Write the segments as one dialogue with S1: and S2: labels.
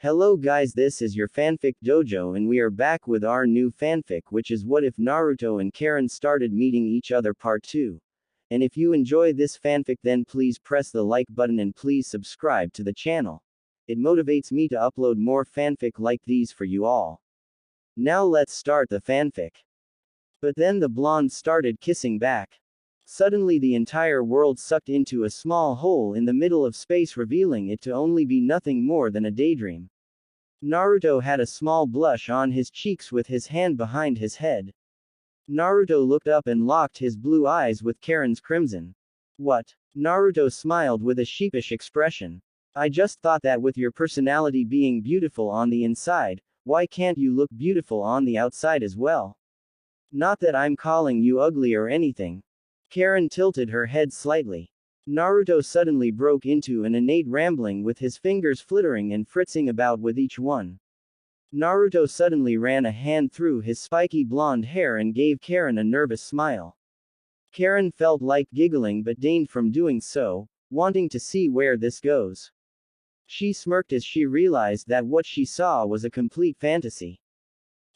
S1: Hello guys, this is your fanfic dojo and we are back with our new fanfic, which is What If Naruto and Karin Started Meeting Each Other Part 2. And if you enjoy this fanfic, then please press the like button and please subscribe to the channel. It motivates me to upload more fanfic like these for you all. Now let's start the fanfic. But then the blonde started kissing back. Suddenly the entire world sucked into a small hole in the middle of space, revealing it to only be nothing more than a daydream. Naruto had a small blush on his cheeks with his hand behind his head. Naruto looked up and locked his blue eyes with Karin's crimson. What? Naruto smiled with a sheepish expression. I just thought that with your personality being beautiful on the inside, why can't you look beautiful on the outside as well? Not that I'm calling you ugly or anything. Karin tilted her head slightly. Naruto suddenly broke into an innate rambling with his fingers flittering and fritzing about with each one. Naruto suddenly ran a hand through his spiky blonde hair and gave Karin a nervous smile. Karin felt like giggling but deigned from doing so, wanting to see where this goes. She smirked as she realized that what she saw was a complete fantasy.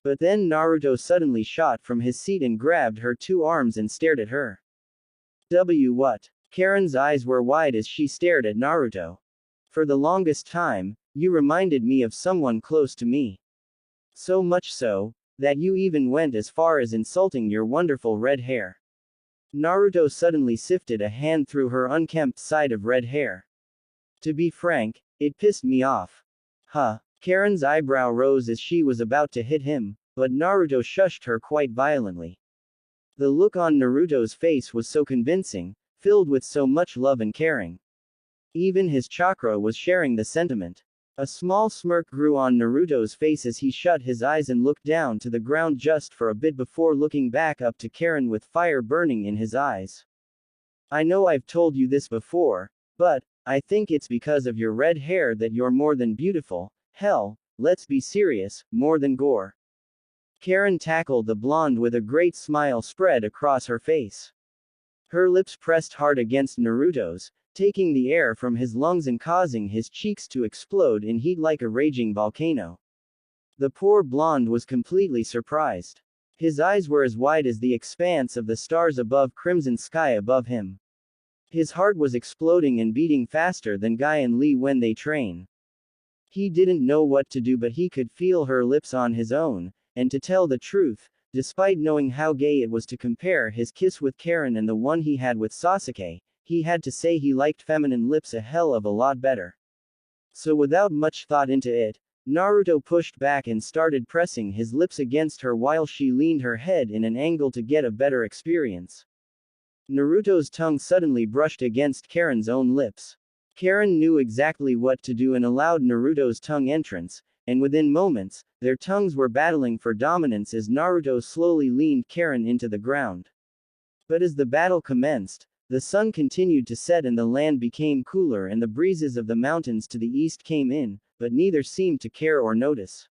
S1: But then Naruto suddenly shot from his seat and grabbed her two arms and stared at her. What? Karin's eyes were wide as she stared at Naruto. For the longest time, you reminded me of someone close to me. So much so, that you even went as far as insulting your wonderful red hair. Naruto suddenly sifted a hand through her unkempt side of red hair. To be frank, it pissed me off. Huh. Karin's eyebrow rose as she was about to hit him, but Naruto shushed her quite violently. The look on Naruto's face was so convincing, filled with so much love and caring. Even his chakra was sharing the sentiment. A small smirk grew on Naruto's face as he shut his eyes and looked down to the ground just for a bit before looking back up to Karin with fire burning in his eyes. I know I've told you this before, but I think it's because of your red hair that you're more than beautiful. Hell, let's be serious, more than gore. Karin tackled the blonde with a great smile spread across her face. Her lips pressed hard against Naruto's, taking the air from his lungs and causing his cheeks to explode in heat like a raging volcano. The poor blonde was completely surprised. His eyes were as wide as the expanse of the stars above crimson sky above him. His heart was exploding and beating faster than Guy and Lee when they train. He didn't know what to do, but he could feel her lips on his own, and to tell the truth, despite knowing how gay it was to compare his kiss with Karin and the one he had with Sasuke, he had to say he liked feminine lips a hell of a lot better. So without much thought into it, Naruto pushed back and started pressing his lips against her while she leaned her head in an angle to get a better experience. Naruto's tongue suddenly brushed against Karin's own lips. Karin knew exactly what to do and allowed Naruto's tongue entrance, and within moments, their tongues were battling for dominance as Naruto slowly leaned Karin into the ground. But as the battle commenced, the sun continued to set and the land became cooler and the breezes of the mountains to the east came in, but neither seemed to care or notice.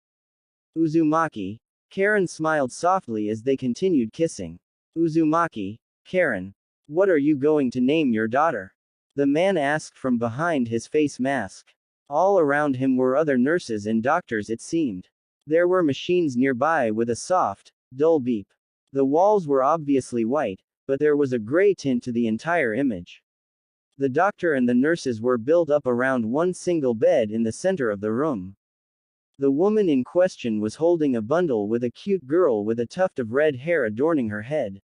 S1: Uzumaki. Karin smiled softly as they continued kissing. Uzumaki. Karin. What are you going to name your daughter? The man asked from behind his face mask. All around him were other nurses and doctors, it seemed. There were machines nearby with a soft, dull beep. The walls were obviously white, but there was a gray tint to the entire image. The doctor and the nurses were built up around one single bed in the center of the room. The woman in question was holding a bundle with a cute girl with a tuft of red hair adorning her head.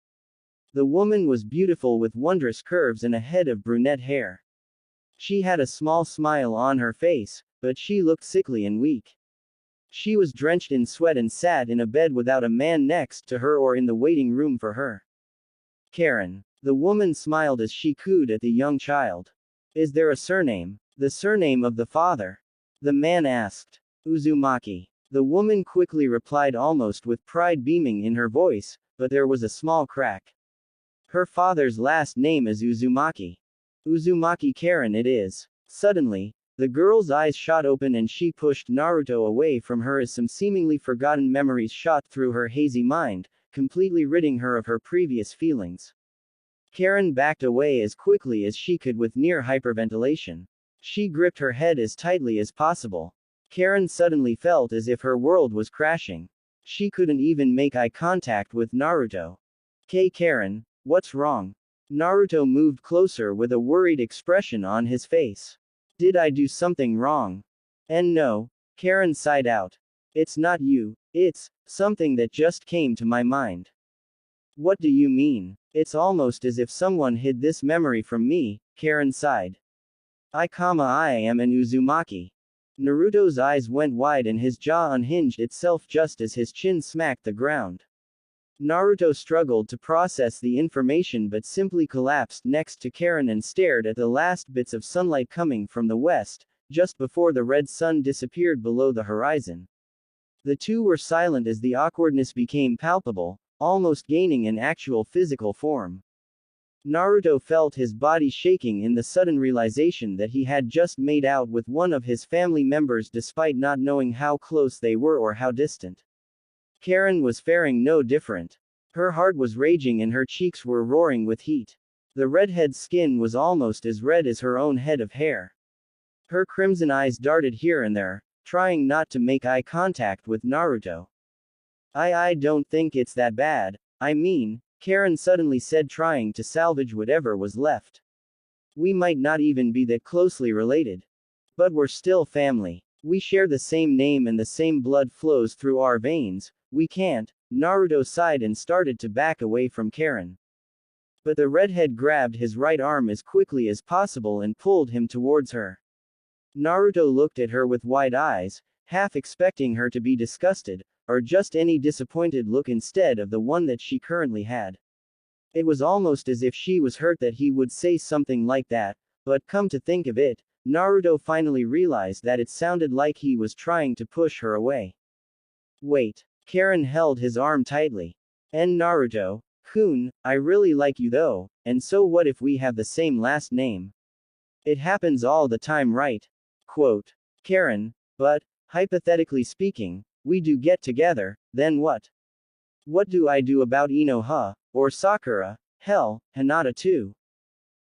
S1: The woman was beautiful with wondrous curves and a head of brunette hair. She had a small smile on her face, but she looked sickly and weak. She was drenched in sweat and sat in a bed without a man next to her or in the waiting room for her. Karin. The woman smiled as she cooed at the young child. Is there a surname? The surname of the father? The man asked. Uzumaki. The woman quickly replied, almost with pride beaming in her voice, but there was a small crack. Her father's last name is Uzumaki. Uzumaki Karin it is. Suddenly, the girl's eyes shot open and she pushed Naruto away from her as some seemingly forgotten memories shot through her hazy mind, completely ridding her of her previous feelings. Karin backed away as quickly as she could with near hyperventilation. She gripped her head as tightly as possible. Karin suddenly felt as if her world was crashing. She couldn't even make eye contact with Naruto. Karin, what's wrong? Naruto moved closer with a worried expression on his face. Did I do something wrong? And no, Karin sighed out. It's not you, it's something that just came to my mind. What do you mean? It's almost as if someone hid this memory from me, Karin sighed. I am an Uzumaki. Naruto's eyes went wide and his jaw unhinged itself just as his chin smacked the ground. Naruto struggled to process the information but simply collapsed next to Karin and stared at the last bits of sunlight coming from the west, just before the red sun disappeared below the horizon. The two were silent as the awkwardness became palpable, almost gaining an actual physical form. Naruto felt his body shaking in the sudden realization that he had just made out with one of his family members despite not knowing how close they were or how distant. Karin was faring no different. Her heart was raging and her cheeks were roaring with heat. The redhead's skin was almost as red as her own head of hair. Her crimson eyes darted here and there, trying not to make eye contact with Naruto. I don't think it's that bad. I mean, Karin suddenly said, trying to salvage whatever was left. We might not even be that closely related. But we're still family. We share the same name and the same blood flows through our veins. We can't. Naruto sighed and started to back away from Karin. But the redhead grabbed his right arm as quickly as possible and pulled him towards her. Naruto looked at her with wide eyes, half expecting her to be disgusted, or just any disappointed look instead of the one that she currently had. It was almost as if she was hurt that he would say something like that, but come to think of it, Naruto finally realized that it sounded like he was trying to push her away. Wait. Karin held his arm tightly. And Naruto-kun, I really like you though, and so what if we have the same last name? It happens all the time, right? Quote. Karin, but, hypothetically speaking, we do get together, then what? What do I do about Inoha, or Sakura, hell, Hinata too?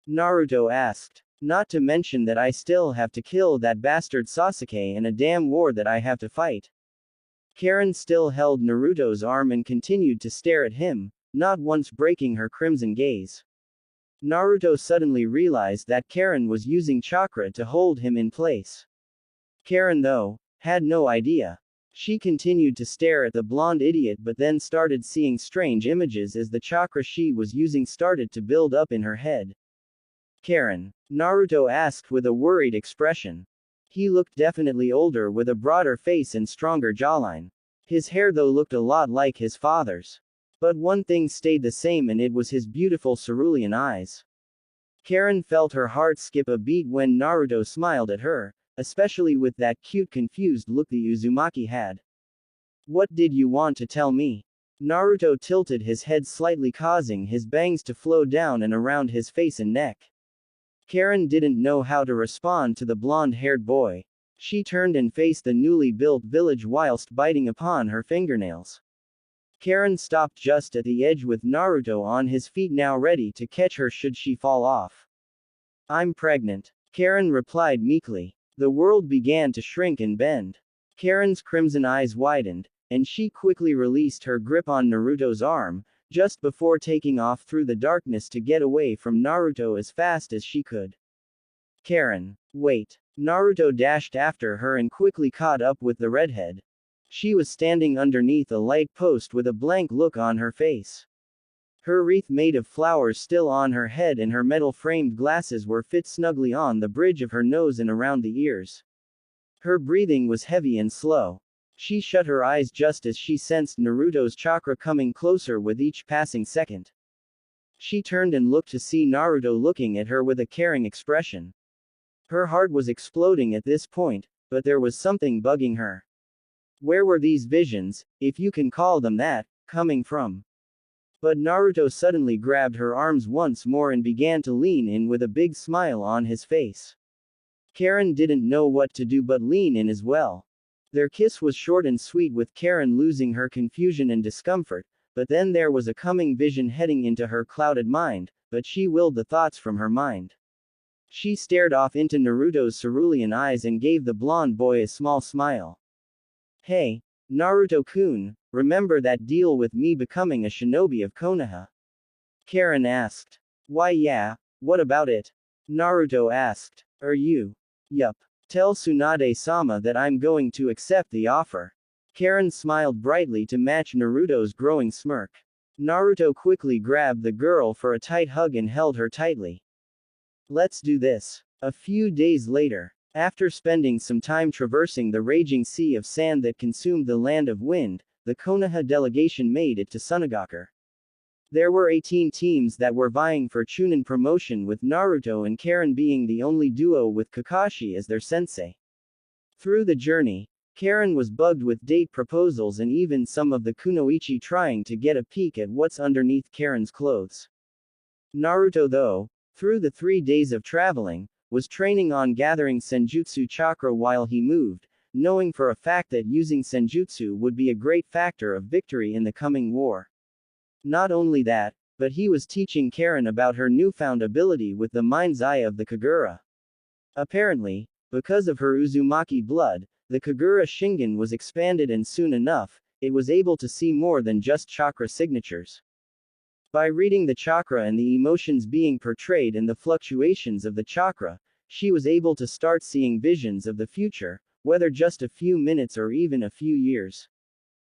S1: Naruto asked. Not to mention that I still have to kill that bastard Sasuke and a damn war that I have to fight. Karin still held Naruto's arm and continued to stare at him, not once breaking her crimson gaze. Naruto suddenly realized that Karin was using chakra to hold him in place. Karin, though, had no idea. She continued to stare at the blonde idiot but then started seeing strange images as the chakra she was using started to build up in her head. Karin? Naruto asked with a worried expression. He looked definitely older with a broader face and stronger jawline. His hair though looked a lot like his father's. But one thing stayed the same and it was his beautiful cerulean eyes. Karin felt her heart skip a beat when Naruto smiled at her, especially with that cute confused look the Uzumaki had. What did you want to tell me? Naruto tilted his head slightly causing his bangs to flow down and around his face and neck. Karin didn't know how to respond to the blonde-haired boy. She turned and faced the newly built village whilst biting upon her fingernails. Karin stopped just at the edge with Naruto on his feet now ready to catch her should she fall off. I'm pregnant. Karin replied meekly. The world began to shrink and bend. Karin's crimson eyes widened, and she quickly released her grip on Naruto's arm, just before taking off through the darkness to get away from Naruto as fast as she could. Karin, wait. Naruto dashed after her and quickly caught up with the redhead. She was standing underneath a light post with a blank look on her face. Her wreath made of flowers still on her head and her metal-framed glasses were fit snugly on the bridge of her nose and around the ears. Her breathing was heavy and slow. She shut her eyes just as she sensed Naruto's chakra coming closer with each passing second. She turned and looked to see Naruto looking at her with a caring expression. Her heart was exploding at this point, but there was something bugging her. Where were these visions, if you can call them that, coming from? But Naruto suddenly grabbed her arms once more and began to lean in with a big smile on his face. Karin didn't know what to do but lean in as well. Their kiss was short and sweet with Karin losing her confusion and discomfort, but then there was a coming vision heading into her clouded mind, but she willed the thoughts from her mind. She stared off into Naruto's cerulean eyes and gave the blonde boy a small smile. Hey, Naruto-kun, remember that deal with me becoming a shinobi of Konoha? Karin asked. Why yeah, what about it? Naruto asked. Are you? Yup. Tell Tsunade-sama that I'm going to accept the offer. Karin smiled brightly to match Naruto's growing smirk. Naruto quickly grabbed the girl for a tight hug and held her tightly. Let's do this. A few days later, after spending some time traversing the raging sea of sand that consumed the land of wind, the Konoha delegation made it to Sunagakur. There were 18 teams that were vying for Chunin promotion, with Naruto and Karin being the only duo with Kakashi as their sensei. Through the journey, Karin was bugged with date proposals and even some of the kunoichi trying to get a peek at what's underneath Karin's clothes. Naruto, though, through the 3 days of traveling, was training on gathering senjutsu chakra while he moved, knowing for a fact that using senjutsu would be a great factor of victory in the coming war. Not only that, but he was teaching Karin about her newfound ability with the mind's eye of the Kagura. Apparently, because of her Uzumaki blood, the Kagura Shingen was expanded, and soon enough, it was able to see more than just chakra signatures. By reading the chakra and the emotions being portrayed and the fluctuations of the chakra, she was able to start seeing visions of the future, whether just a few minutes or even a few years.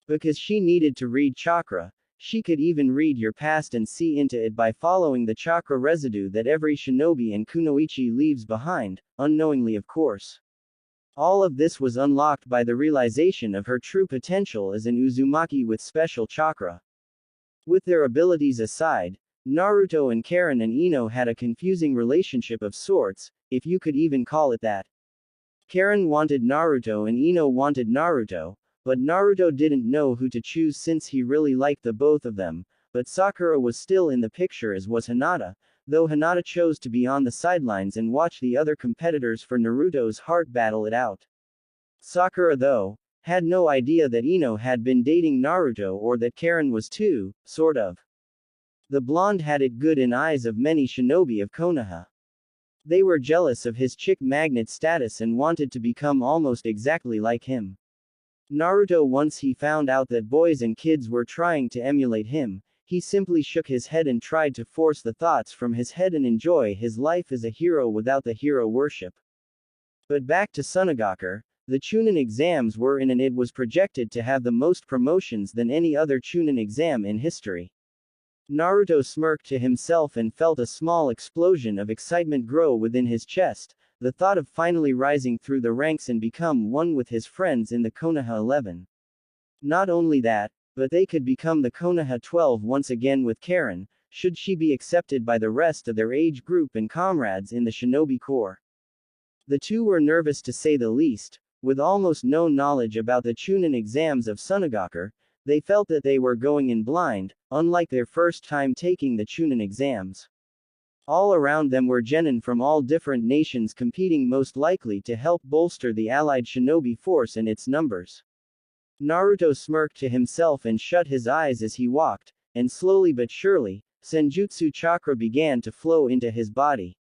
S1: Because she needed to read chakra, she could even read your past and see into it by following the chakra residue that every shinobi and kunoichi leaves behind, unknowingly of course. All of this was unlocked by the realization of her true potential as an Uzumaki with special chakra. With their abilities aside, Naruto and Karin and Ino had a confusing relationship of sorts, if you could even call it that. Karin wanted Naruto and Ino wanted Naruto, but Naruto didn't know who to choose since he really liked the both of them, but Sakura was still in the picture, as was Hinata, though Hinata chose to be on the sidelines and watch the other competitors for Naruto's heart battle it out. Sakura, though, had no idea that Ino had been dating Naruto or that Karin was too, sort of. The blonde had it good in eyes of many shinobi of Konoha. They were jealous of his chick magnet status and wanted to become almost exactly like him. Naruto, once he found out that boys and kids were trying to emulate him, he simply shook his head and tried to force the thoughts from his head and enjoy his life as a hero without the hero worship. But back to Sunagakur, the Chunin exams were in, and it was projected to have the most promotions than any other Chunin exam in history. Naruto smirked to himself and felt a small explosion of excitement grow within his chest, the thought of finally rising through the ranks and become one with his friends in the Konoha 11. Not only that, but they could become the Konoha 12 once again with Karin, should she be accepted by the rest of their age group and comrades in the Shinobi Corps. The two were nervous to say the least. With almost no knowledge about the Chunin exams of Sunagakur, they felt that they were going in blind, unlike their first time taking the Chunin exams. All around them were genin from all different nations competing, most likely to help bolster the allied shinobi force and its numbers. Naruto smirked to himself and shut his eyes as he walked, and slowly but surely, senjutsu chakra began to flow into his body.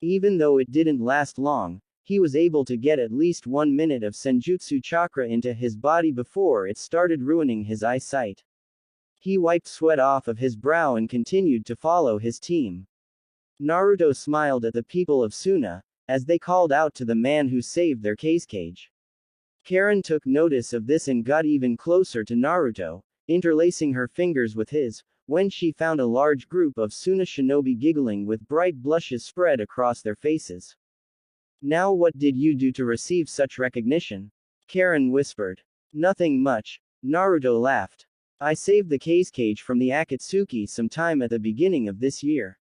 S1: Even though it didn't last long, he was able to get at least 1 minute of senjutsu chakra into his body before it started ruining his eyesight. He wiped sweat off of his brow and continued to follow his team. Naruto smiled at the people of Suna, as they called out to the man who saved their cage. Karin took notice of this and got even closer to Naruto, interlacing her fingers with his, when she found a large group of Suna shinobi giggling with bright blushes spread across their faces. Now what did you do to receive such recognition? Karin whispered. Nothing much. Naruto laughed. I saved the cage from the Akatsuki sometime at the beginning of this year.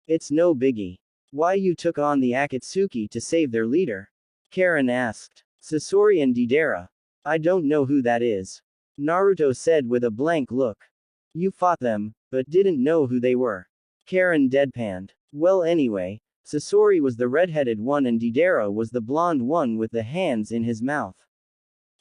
S1: It's no biggie. Why you took on the Akatsuki to save their leader? Karin asked. Sasori and Deidara. I don't know who that is. Naruto said with a blank look. You fought them, but didn't know who they were. Karin deadpanned. Well, anyway, Sasori was the red-headed one and Deidara was the blonde one with the hands in his mouth.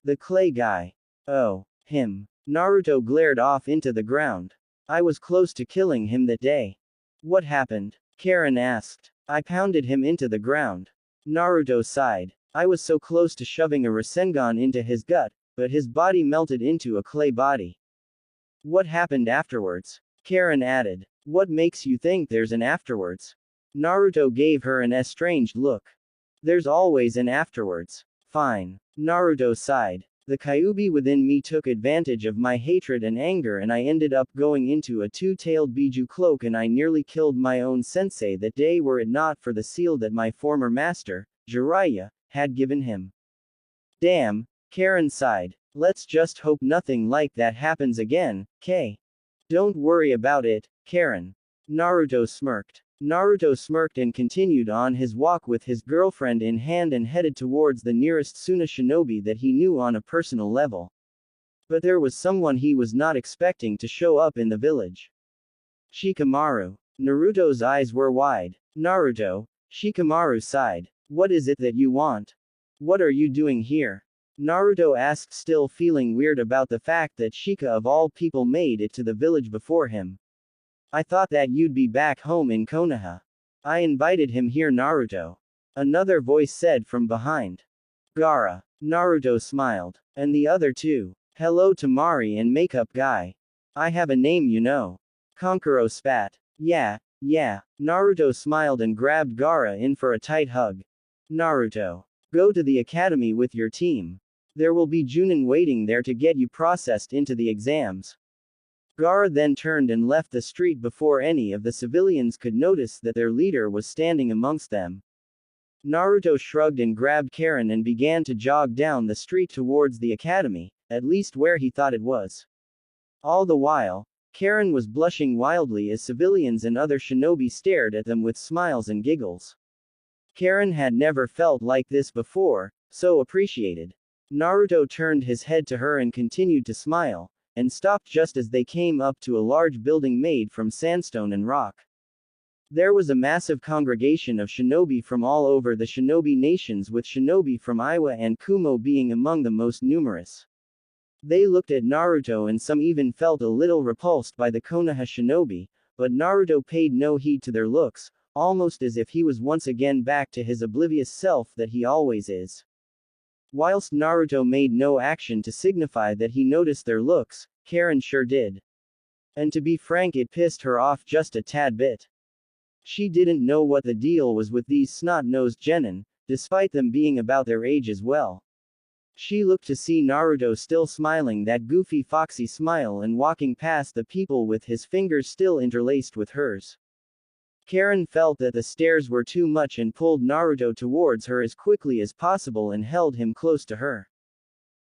S1: The clay guy. Oh, him. Naruto glared off into the ground. I was close to killing him that day. What happened? Karin asked. I pounded him into the ground. Naruto sighed. I was so close to shoving a Rasengan into his gut, but his body melted into a clay body. What happened afterwards? Karin added. What makes you think there's an afterwards? Naruto gave her an estranged look. There's always an afterwards. Fine. Naruto sighed. The Kyuubi within me took advantage of my hatred and anger, and I ended up going into a two-tailed Biju cloak, and I nearly killed my own sensei that day were it not for the seal that my former master, Jiraiya, had given him. Damn, Karin sighed. Let's just hope nothing like that happens again, K. Don't worry about it, Karin. Naruto smirked. Naruto smirked and continued on his walk with his girlfriend in hand and headed towards the nearest Suna shinobi that he knew on a personal level. But there was someone he was not expecting to show up in the village. Shikamaru. Naruto's eyes were wide. Naruto, Shikamaru sighed. What is it that you want? What are you doing here? Naruto asked, still feeling weird about the fact that Shika of all people made it to the village before him. I thought that you'd be back home in Konoha. I invited him here, Naruto. Another voice said from behind. Gaara. Naruto smiled. And the other two. Hello to Mari and makeup guy. I have a name, you know. Kankuro spat. Yeah. Naruto smiled and grabbed Gaara in for a tight hug. Naruto. Go to the academy with your team. There will be Junin waiting there to get you processed into the exams. Gaara then turned and left the street before any of the civilians could notice that their leader was standing amongst them. Naruto shrugged and grabbed Karin and began to jog down the street towards the academy, at least where he thought it was. All the while, Karin was blushing wildly as civilians and other shinobi stared at them with smiles and giggles. Karin had never felt like this before, so appreciated. Naruto turned his head to her and continued to smile, and stopped just as they came up to a large building made from sandstone and rock. There was a massive congregation of shinobi from all over the shinobi nations, with shinobi from Iwa and Kumo being among the most numerous. They looked at Naruto and some even felt a little repulsed by the Konoha shinobi, but Naruto paid no heed to their looks, almost as if he was once again back to his oblivious self that he always is. Whilst Naruto made no action to signify that he noticed their looks, Karin sure did. And to be frank, it pissed her off just a tad bit. She didn't know what the deal was with these snot-nosed genin, despite them being about their age as well. She looked to see Naruto still smiling that goofy foxy smile and walking past the people with his fingers still interlaced with hers. Karin felt that the stares were too much and pulled Naruto towards her as quickly as possible and held him close to her.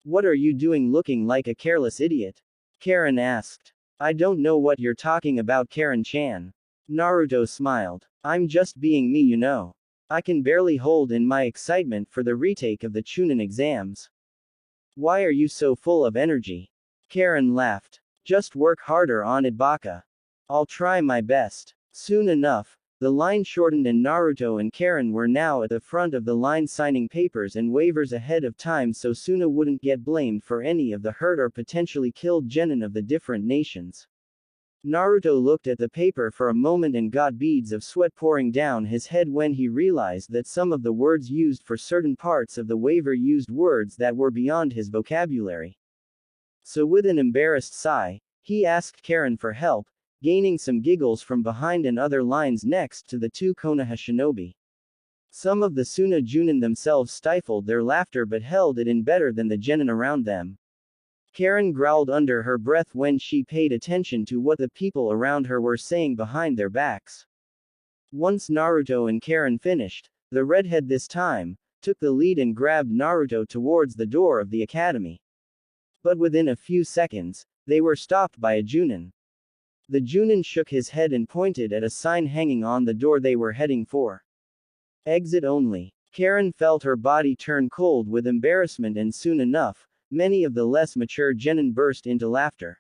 S1: What are you doing looking like a careless idiot? Karin asked. I don't know what you're talking about, Karin-chan. Naruto smiled. I'm just being me, you know. I can barely hold in my excitement for the retake of the Chunin exams. Why are you so full of energy? Karin laughed. Just work harder on it, Baka. I'll try my best. Soon enough, the line shortened and Naruto and Karin were now at the front of the line signing papers and waivers ahead of time so Suna wouldn't get blamed for any of the hurt or potentially killed genin of the different nations. Naruto looked at the paper for a moment and got beads of sweat pouring down his head when he realized that some of the words used for certain parts of the waiver used words that were beyond his vocabulary. So with an embarrassed sigh, he asked Karin for help, gaining some giggles from behind and other lines next to the two Konoha shinobi. Some of the Suna Junin themselves stifled their laughter but held it in better than the genin around them. Karin growled under her breath when she paid attention to what the people around her were saying behind their backs. Once Naruto and Karin finished, the redhead this time took the lead and grabbed Naruto towards the door of the academy. But within a few seconds, they were stopped by a Junin. The Junin shook his head and pointed at a sign hanging on the door they were heading for. Exit only. Karin felt her body turn cold with embarrassment, and soon enough, many of the less mature genin burst into laughter.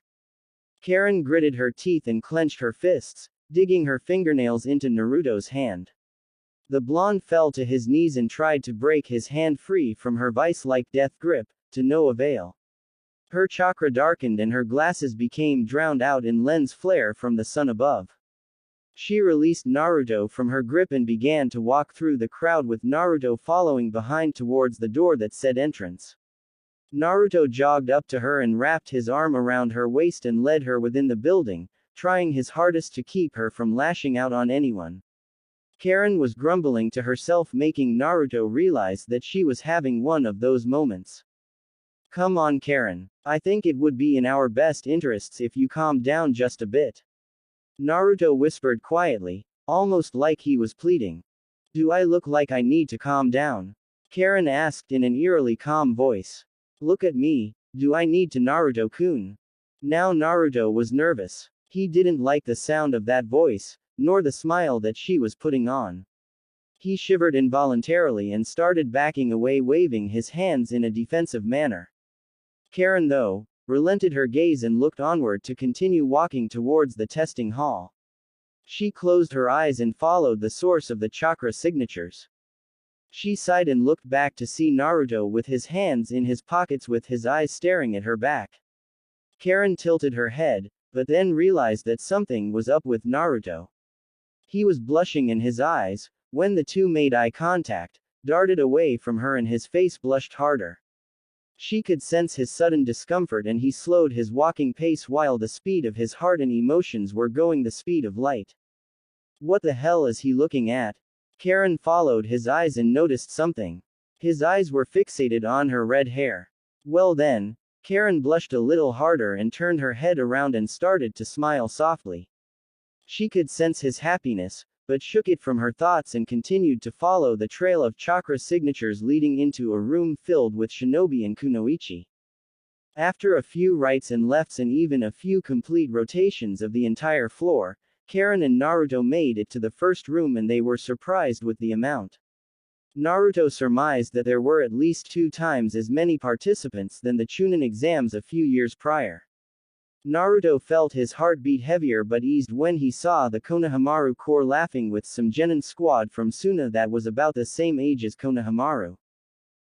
S1: Karin gritted her teeth and clenched her fists, digging her fingernails into Naruto's hand. The blonde fell to his knees and tried to break his hand free from her vice-like death grip, to no avail. Her chakra darkened and her glasses became drowned out in lens flare from the sun above. She released Naruto from her grip and began to walk through the crowd with Naruto following behind towards the door that said entrance. Naruto jogged up to her and wrapped his arm around her waist and led her within the building, trying his hardest to keep her from lashing out on anyone. Karin was grumbling to herself, making Naruto realize that she was having one of those moments. Come on, Karin. I think it would be in our best interests if you calm down just a bit. Naruto whispered quietly, almost like he was pleading. Do I look like I need to calm down? Karin asked in an eerily calm voice. Look at me, do I need to, Naruto-kun? Now Naruto was nervous. He didn't like the sound of that voice, nor the smile that she was putting on. He shivered involuntarily and started backing away, waving his hands in a defensive manner. Karin, though, relented her gaze and looked onward to continue walking towards the testing hall. She closed her eyes and followed the source of the chakra signatures. She sighed and looked back to see Naruto with his hands in his pockets with his eyes staring at her back. Karin tilted her head, but then realized that something was up with Naruto. He was blushing and his eyes, when the two made eye contact, darted away from her and his face blushed harder. She could sense his sudden discomfort and he slowed his walking pace while the speed of his heart and emotions were going the speed of light. What the hell is he looking at? Karin followed his eyes and noticed something. His eyes were fixated on her red hair. Well then, Karin blushed a little harder and turned her head around and started to smile softly. She could sense his happiness, but shook it from her thoughts and continued to follow the trail of chakra signatures leading into a room filled with shinobi and kunoichi. After a few rights and lefts and even a few complete rotations of the entire floor, Karin and Naruto made it to the first room and they were surprised with the amount. Naruto surmised that there were at least 2 times as many participants than the Chunin exams a few years prior. Naruto felt his heart beat heavier but eased when he saw the Konohamaru Corps laughing with some genin squad from Suna that was about the same age as Konohamaru.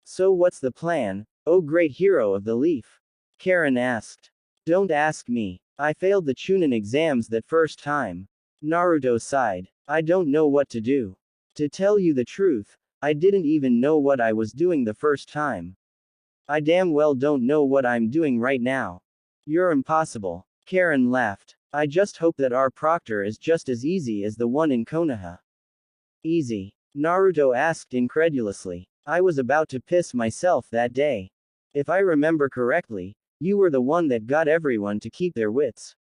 S1: So what's the plan, oh great hero of the leaf? Karin asked. Don't ask me. I failed the Chunin exams that first time. Naruto sighed. I don't know what to do. To tell you the truth, I didn't even know what I was doing the first time. I damn well don't know what I'm doing right now. You're impossible. Karin laughed. I just hope that our proctor is just as easy as the one in Konoha. Easy? Naruto asked incredulously. I was about to piss myself that day. If I remember correctly, you were the one that got everyone to keep their wits.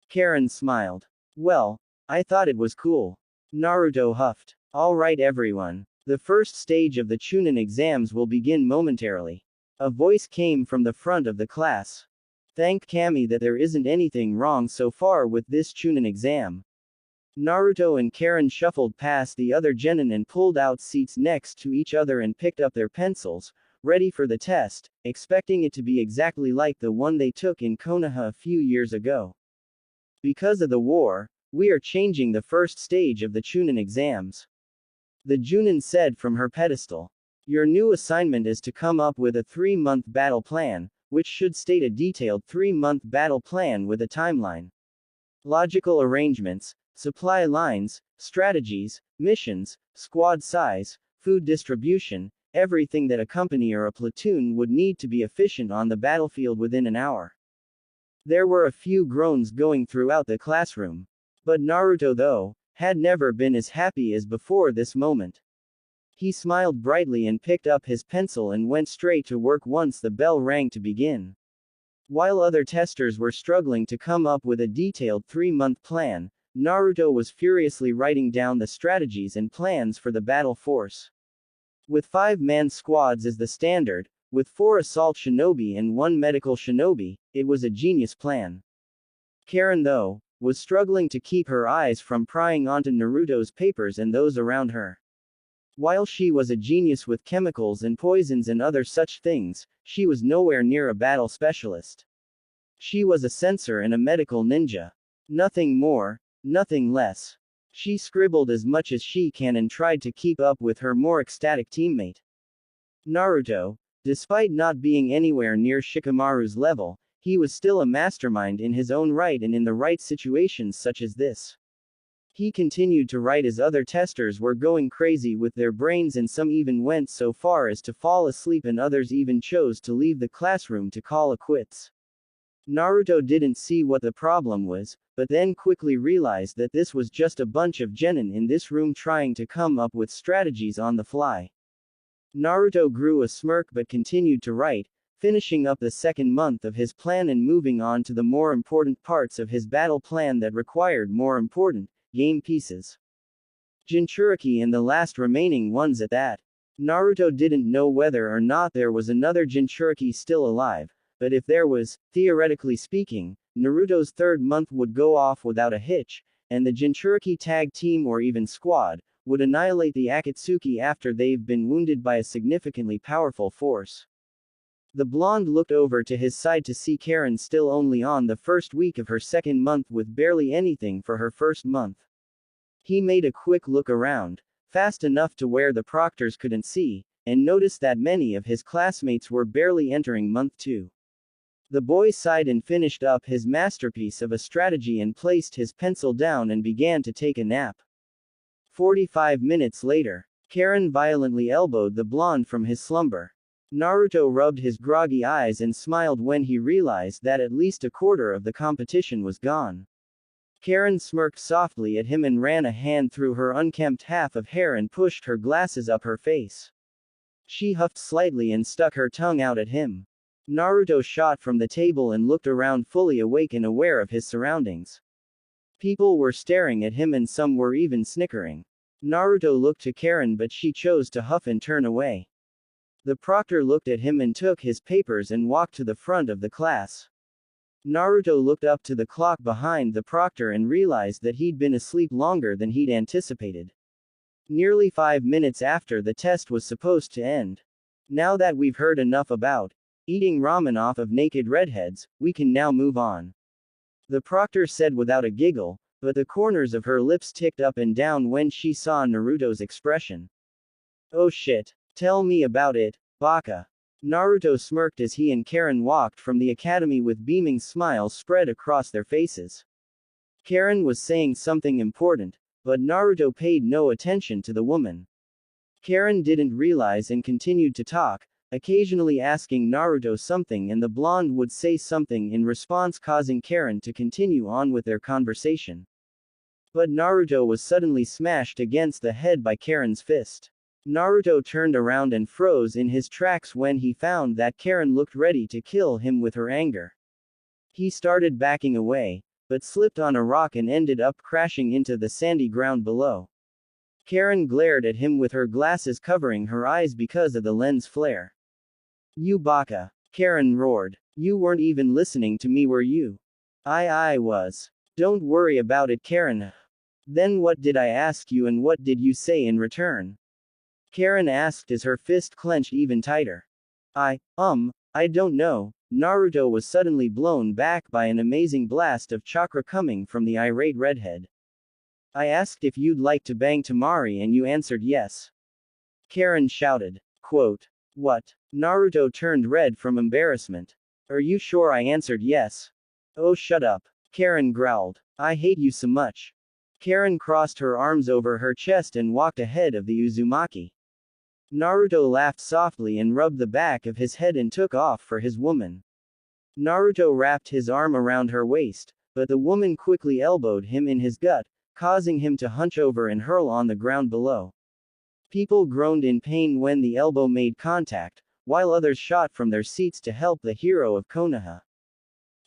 S1: Karin smiled. Well, I thought it was cool. Naruto huffed. Alright everyone. The first stage of the Chunin exams will begin momentarily. A voice came from the front of the class. Thank Kami that there isn't anything wrong so far with this Chunin exam. Naruto and Karin shuffled past the other genin and pulled out seats next to each other and picked up their pencils, ready for the test, expecting it to be exactly like the one they took in Konoha a few years ago. Because of the war, we are changing the first stage of the Chunin exams. The Junin said from her pedestal. Your new assignment is to come up with a 3-month battle plan, which should state a detailed 3-month battle plan with a timeline. Logical arrangements, supply lines, strategies, missions, squad size, food distribution, everything that a company or a platoon would need to be efficient on the battlefield within an hour. There were a few groans going throughout the classroom. But Naruto, though, had never been as happy as before this moment. He smiled brightly and picked up his pencil and went straight to work once the bell rang to begin. While other testers were struggling to come up with a detailed 3-month plan, Naruto was furiously writing down the strategies and plans for the battle force. With 5-man squads as the standard, with 4 assault shinobi and 1 medical shinobi, it was a genius plan. Karin, though, was struggling to keep her eyes from prying onto Naruto's papers and those around her. While she was a genius with chemicals and poisons and other such things, she was nowhere near a battle specialist. She was a censor and a medical ninja. Nothing more, nothing less. She scribbled as much as she can and tried to keep up with her more ecstatic teammate. Naruto, despite not being anywhere near Shikamaru's level, he was still a mastermind in his own right and in the right situations such as this. He continued to write as other testers were going crazy with their brains, and some even went so far as to fall asleep, and others even chose to leave the classroom to call it quits. Naruto didn't see what the problem was, but then quickly realized that this was just a bunch of genin in this room trying to come up with strategies on the fly. Naruto grew a smirk but continued to write, finishing up the second month of his plan and moving on to the more important parts of his battle plan that required more important game pieces. Jinchuriki and the last remaining ones at that. Naruto didn't know whether or not there was another Jinchuriki still alive, but if there was, theoretically speaking, Naruto's third month would go off without a hitch, and the Jinchuriki tag team or even squad would annihilate the Akatsuki after they've been wounded by a significantly powerful force. The blonde looked over to his side to see Karin still only on the first week of her second month with barely anything for her first month. He made a quick look around, fast enough to where the proctors couldn't see, and noticed that many of his classmates were barely entering month 2. The boy sighed and finished up his masterpiece of a strategy and placed his pencil down and began to take a nap. 45 minutes later, Karin violently elbowed the blonde from his slumber. Naruto rubbed his groggy eyes and smiled when he realized that at least a quarter of the competition was gone. Karin smirked softly at him and ran a hand through her unkempt half of hair and pushed her glasses up her face. She huffed slightly and stuck her tongue out at him. Naruto shot from the table and looked around, fully awake and aware of his surroundings. People were staring at him and some were even snickering. Naruto looked to Karin, but she chose to huff and turn away. The proctor looked at him and took his papers and walked to the front of the class. Naruto looked up to the clock behind the proctor and realized that he'd been asleep longer than he'd anticipated. Nearly 5 minutes after the test was supposed to end. Now that we've heard enough about eating ramen off of naked redheads, we can now move on. The proctor said without a giggle, but the corners of her lips ticked up and down when she saw Naruto's expression. Oh shit. Tell me about it, Baka. Naruto smirked as he and Karin walked from the academy with beaming smiles spread across their faces. Karin was saying something important, but Naruto paid no attention to the woman. Karin didn't realize and continued to talk, occasionally asking Naruto something, and the blonde would say something in response, causing Karin to continue on with their conversation. But Naruto was suddenly smashed against the head by Karin's fist. Naruto turned around and froze in his tracks when he found that Karin looked ready to kill him with her anger. He started backing away, but slipped on a rock and ended up crashing into the sandy ground below. Karin glared at him with her glasses covering her eyes because of the lens flare. You baka! Karin roared. You weren't even listening to me, were you? I was. Don't worry about it, Karin. Then what did I ask you and what did you say in return? Karin asked as her fist clenched even tighter. I don't know. Naruto was suddenly blown back by an amazing blast of chakra coming from the irate redhead. I asked if you'd like to bang Tamari and you answered yes. Karin shouted. Quote. What? Naruto turned red from embarrassment. Are you sure I answered yes? Oh, shut up. Karin growled. I hate you so much. Karin crossed her arms over her chest and walked ahead of the Uzumaki. Naruto laughed softly and rubbed the back of his head and took off for his woman. Naruto wrapped his arm around her waist, but the woman quickly elbowed him in his gut, causing him to hunch over and hurl on the ground below. People groaned in pain when the elbow made contact, while others shot from their seats to help the hero of Konoha.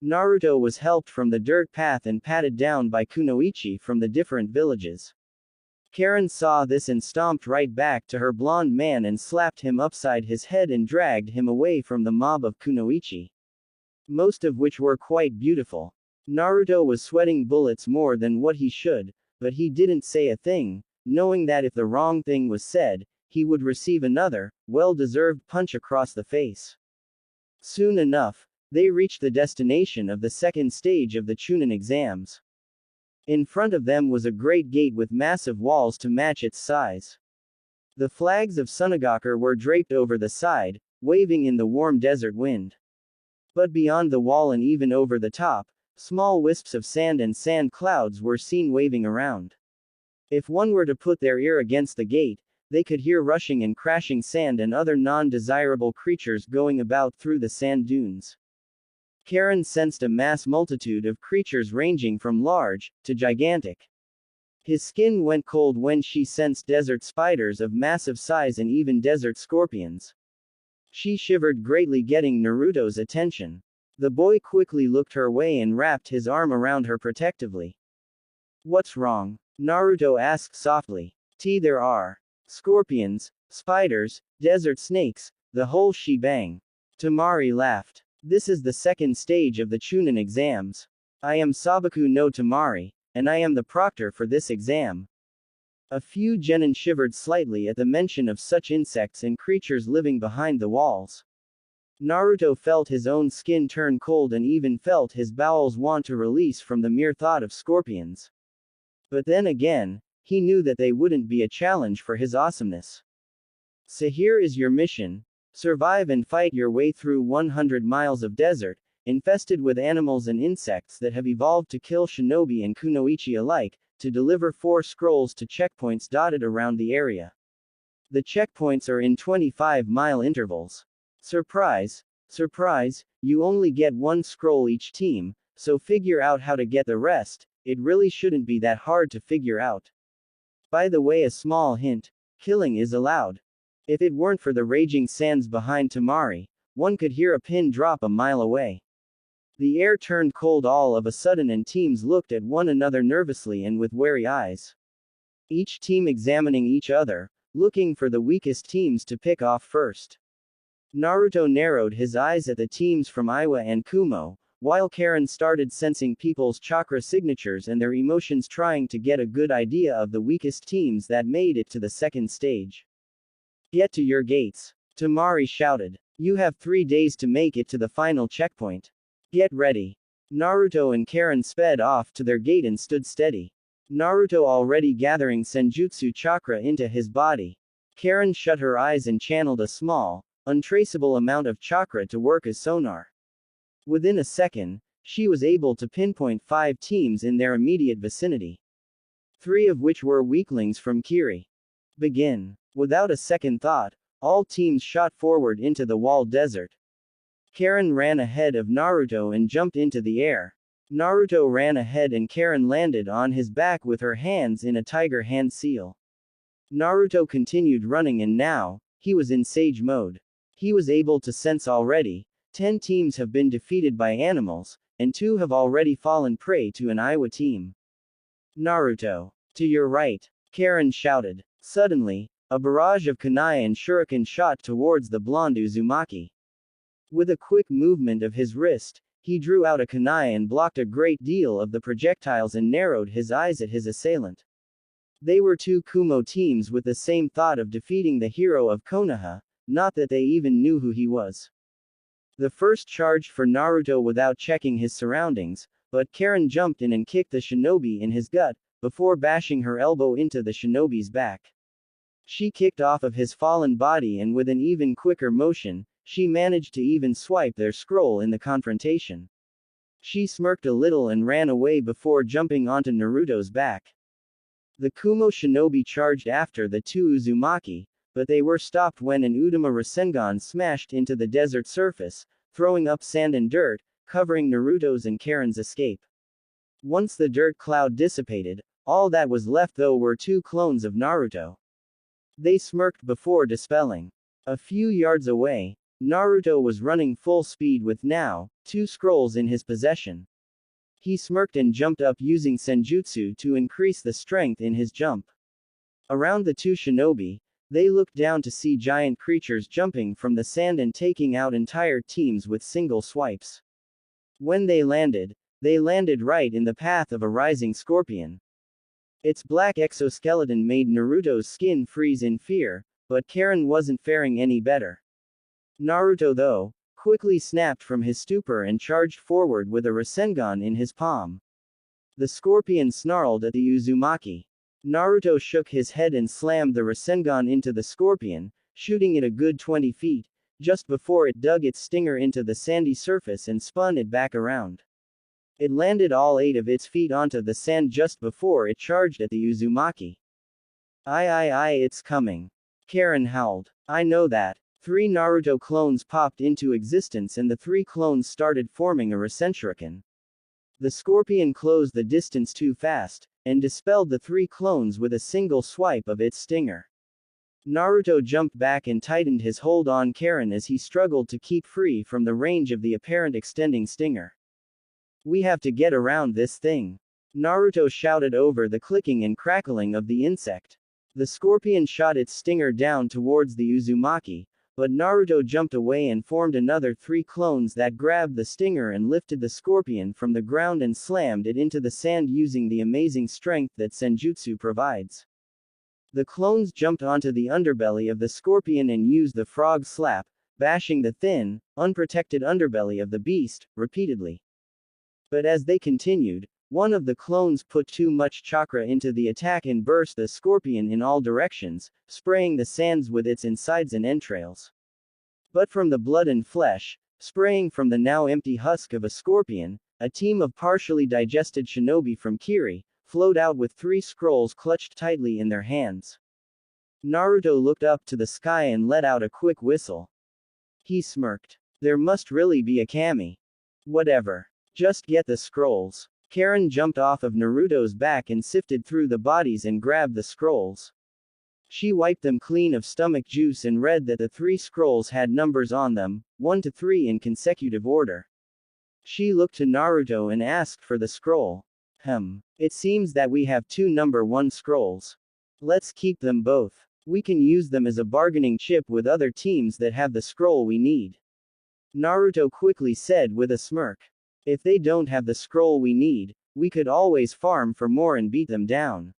S1: Naruto was helped from the dirt path and patted down by kunoichi from the different villages. Karin saw this and stomped right back to her blonde man and slapped him upside his head and dragged him away from the mob of kunoichi. Most of which were quite beautiful. Naruto was sweating bullets more than what he should, but he didn't say a thing, knowing that if the wrong thing was said, he would receive another, well-deserved punch across the face. Soon enough, they reached the destination of the second stage of the Chunin exams. In front of them was a great gate with massive walls to match its size. The flags of Sunagakur were draped over the side, waving in the warm desert wind. But beyond the wall and even over the top, small wisps of sand and sand clouds were seen waving around. If one were to put their ear against the gate, they could hear rushing and crashing sand and other non-desirable creatures going about through the sand dunes. Karin sensed a mass multitude of creatures ranging from large to gigantic. His skin went cold when she sensed desert spiders of massive size and even desert scorpions. She shivered greatly, getting Naruto's attention. The boy quickly looked her way and wrapped his arm around her protectively. "What's wrong?" Naruto asked softly. There are scorpions, spiders, desert snakes, the whole shebang." Temari laughed. "This is the second stage of the Chunin exams. I am Sabaku no Temari, and I am the proctor for this exam." A few genin shivered slightly at the mention of such insects and creatures living behind the walls. Naruto felt his own skin turn cold and even felt his bowels want to release from the mere thought of scorpions. But then again, he knew that they wouldn't be a challenge for his awesomeness. "So here is your mission. Survive and fight your way through 100 miles of desert, infested with animals and insects that have evolved to kill shinobi and kunoichi alike, to deliver 4 scrolls to checkpoints dotted around the area. The checkpoints are in 25-mile intervals. Surprise! Surprise, you only get 1 scroll each team, so figure out how to get the rest. It really shouldn't be that hard to figure out. By the way, a small hint, killing is allowed. If it weren't for the raging sands behind Temari, one could hear a pin drop a mile away." The air turned cold all of a sudden and teams looked at one another nervously and with wary eyes. Each team examining each other, looking for the weakest teams to pick off first. Naruto narrowed his eyes at the teams from Iwa and Kumo, while Karin started sensing people's chakra signatures and their emotions, trying to get a good idea of the weakest teams that made it to the second stage. "Get to your gates," Temari shouted. "You have 3 days to make it to the final checkpoint. Get ready." Naruto and Karin sped off to their gate and stood steady. Naruto already gathering senjutsu chakra into his body. Karin shut her eyes and channeled a small, untraceable amount of chakra to work as sonar. Within a second, she was able to pinpoint 5 teams in their immediate vicinity. 3 of which were weaklings from Kiri. "Begin." Without a second thought, all teams shot forward into the walled desert. Karin ran ahead of Naruto and jumped into the air. Naruto ran ahead and Karin landed on his back with her hands in a tiger hand seal. Naruto continued running and now, he was in sage mode. He was able to sense already, 10 teams have been defeated by animals, and 2 have already fallen prey to an Iwa team. "Naruto! To your right!" Karin shouted. Suddenly, a barrage of kunai and shuriken shot towards the blonde Uzumaki. With a quick movement of his wrist, he drew out a kunai and blocked a great deal of the projectiles and narrowed his eyes at his assailant. They were 2 Kumo teams with the same thought of defeating the hero of Konoha, not that they even knew who he was. The first charged for Naruto without checking his surroundings, but Karin jumped in and kicked the shinobi in his gut, before bashing her elbow into the shinobi's back. She kicked off of his fallen body and with an even quicker motion, she managed to even swipe their scroll in the confrontation. She smirked a little and ran away before jumping onto Naruto's back. The Kumo shinobi charged after the 2 Uzumaki, but they were stopped when an Udama Rasengan smashed into the desert surface, throwing up sand and dirt, covering Naruto's and Karin's escape. Once the dirt cloud dissipated, all that was left though were 2 clones of Naruto. They smirked before dispelling. A few yards away, Naruto was running full speed with now 2 scrolls in his possession. He smirked and jumped up using senjutsu to increase the strength in his jump. Around the 2 shinobi, they looked down to see giant creatures jumping from the sand and taking out entire teams with single swipes. When they landed right in the path of a rising scorpion. Its black exoskeleton made Naruto's skin freeze in fear, but Karin wasn't faring any better. Naruto though, quickly snapped from his stupor and charged forward with a Rasengan in his palm. The scorpion snarled at the Uzumaki. Naruto shook his head and slammed the Rasengan into the scorpion, shooting it a good 20 feet, just before it dug its stinger into the sandy surface and spun it back around. It landed all 8 of its feet onto the sand just before it charged at the Uzumaki. It's coming. Karin howled. I know that. 3 Naruto clones popped into existence and the 3 clones started forming a Rasenshuriken. The scorpion closed the distance too fast, and dispelled the 3 clones with a single swipe of its stinger. Naruto jumped back and tightened his hold on Karin as he struggled to keep free from the range of the apparent extending stinger. We have to get around this thing. Naruto shouted over the clicking and crackling of the insect. The scorpion shot its stinger down towards the Uzumaki, but Naruto jumped away and formed another 3 clones that grabbed the stinger and lifted the scorpion from the ground and slammed it into the sand using the amazing strength that Senjutsu provides. The clones jumped onto the underbelly of the scorpion and used the frog slap, bashing the thin, unprotected underbelly of the beast, repeatedly. But as they continued, one of the clones put too much chakra into the attack and burst the scorpion in all directions, spraying the sands with its insides and entrails. But from the blood and flesh, spraying from the now empty husk of a scorpion, a team of partially digested shinobi from Kiri flowed out with 3 scrolls clutched tightly in their hands. Naruto looked up to the sky and let out a quick whistle. He smirked. There must really be a kami. Whatever. Just get the scrolls. Karin jumped off of Naruto's back and sifted through the bodies and grabbed the scrolls. She wiped them clean of stomach juice and read that the 3 scrolls had numbers on them, 1 to 3 in consecutive order. She looked to Naruto and asked for the scroll. It seems that we have 2 number 1 scrolls. Let's keep them both. We can use them as a bargaining chip with other teams that have the scroll we need. Naruto quickly said with a smirk. If they don't have the scroll we need, we could always farm for more and beat them down.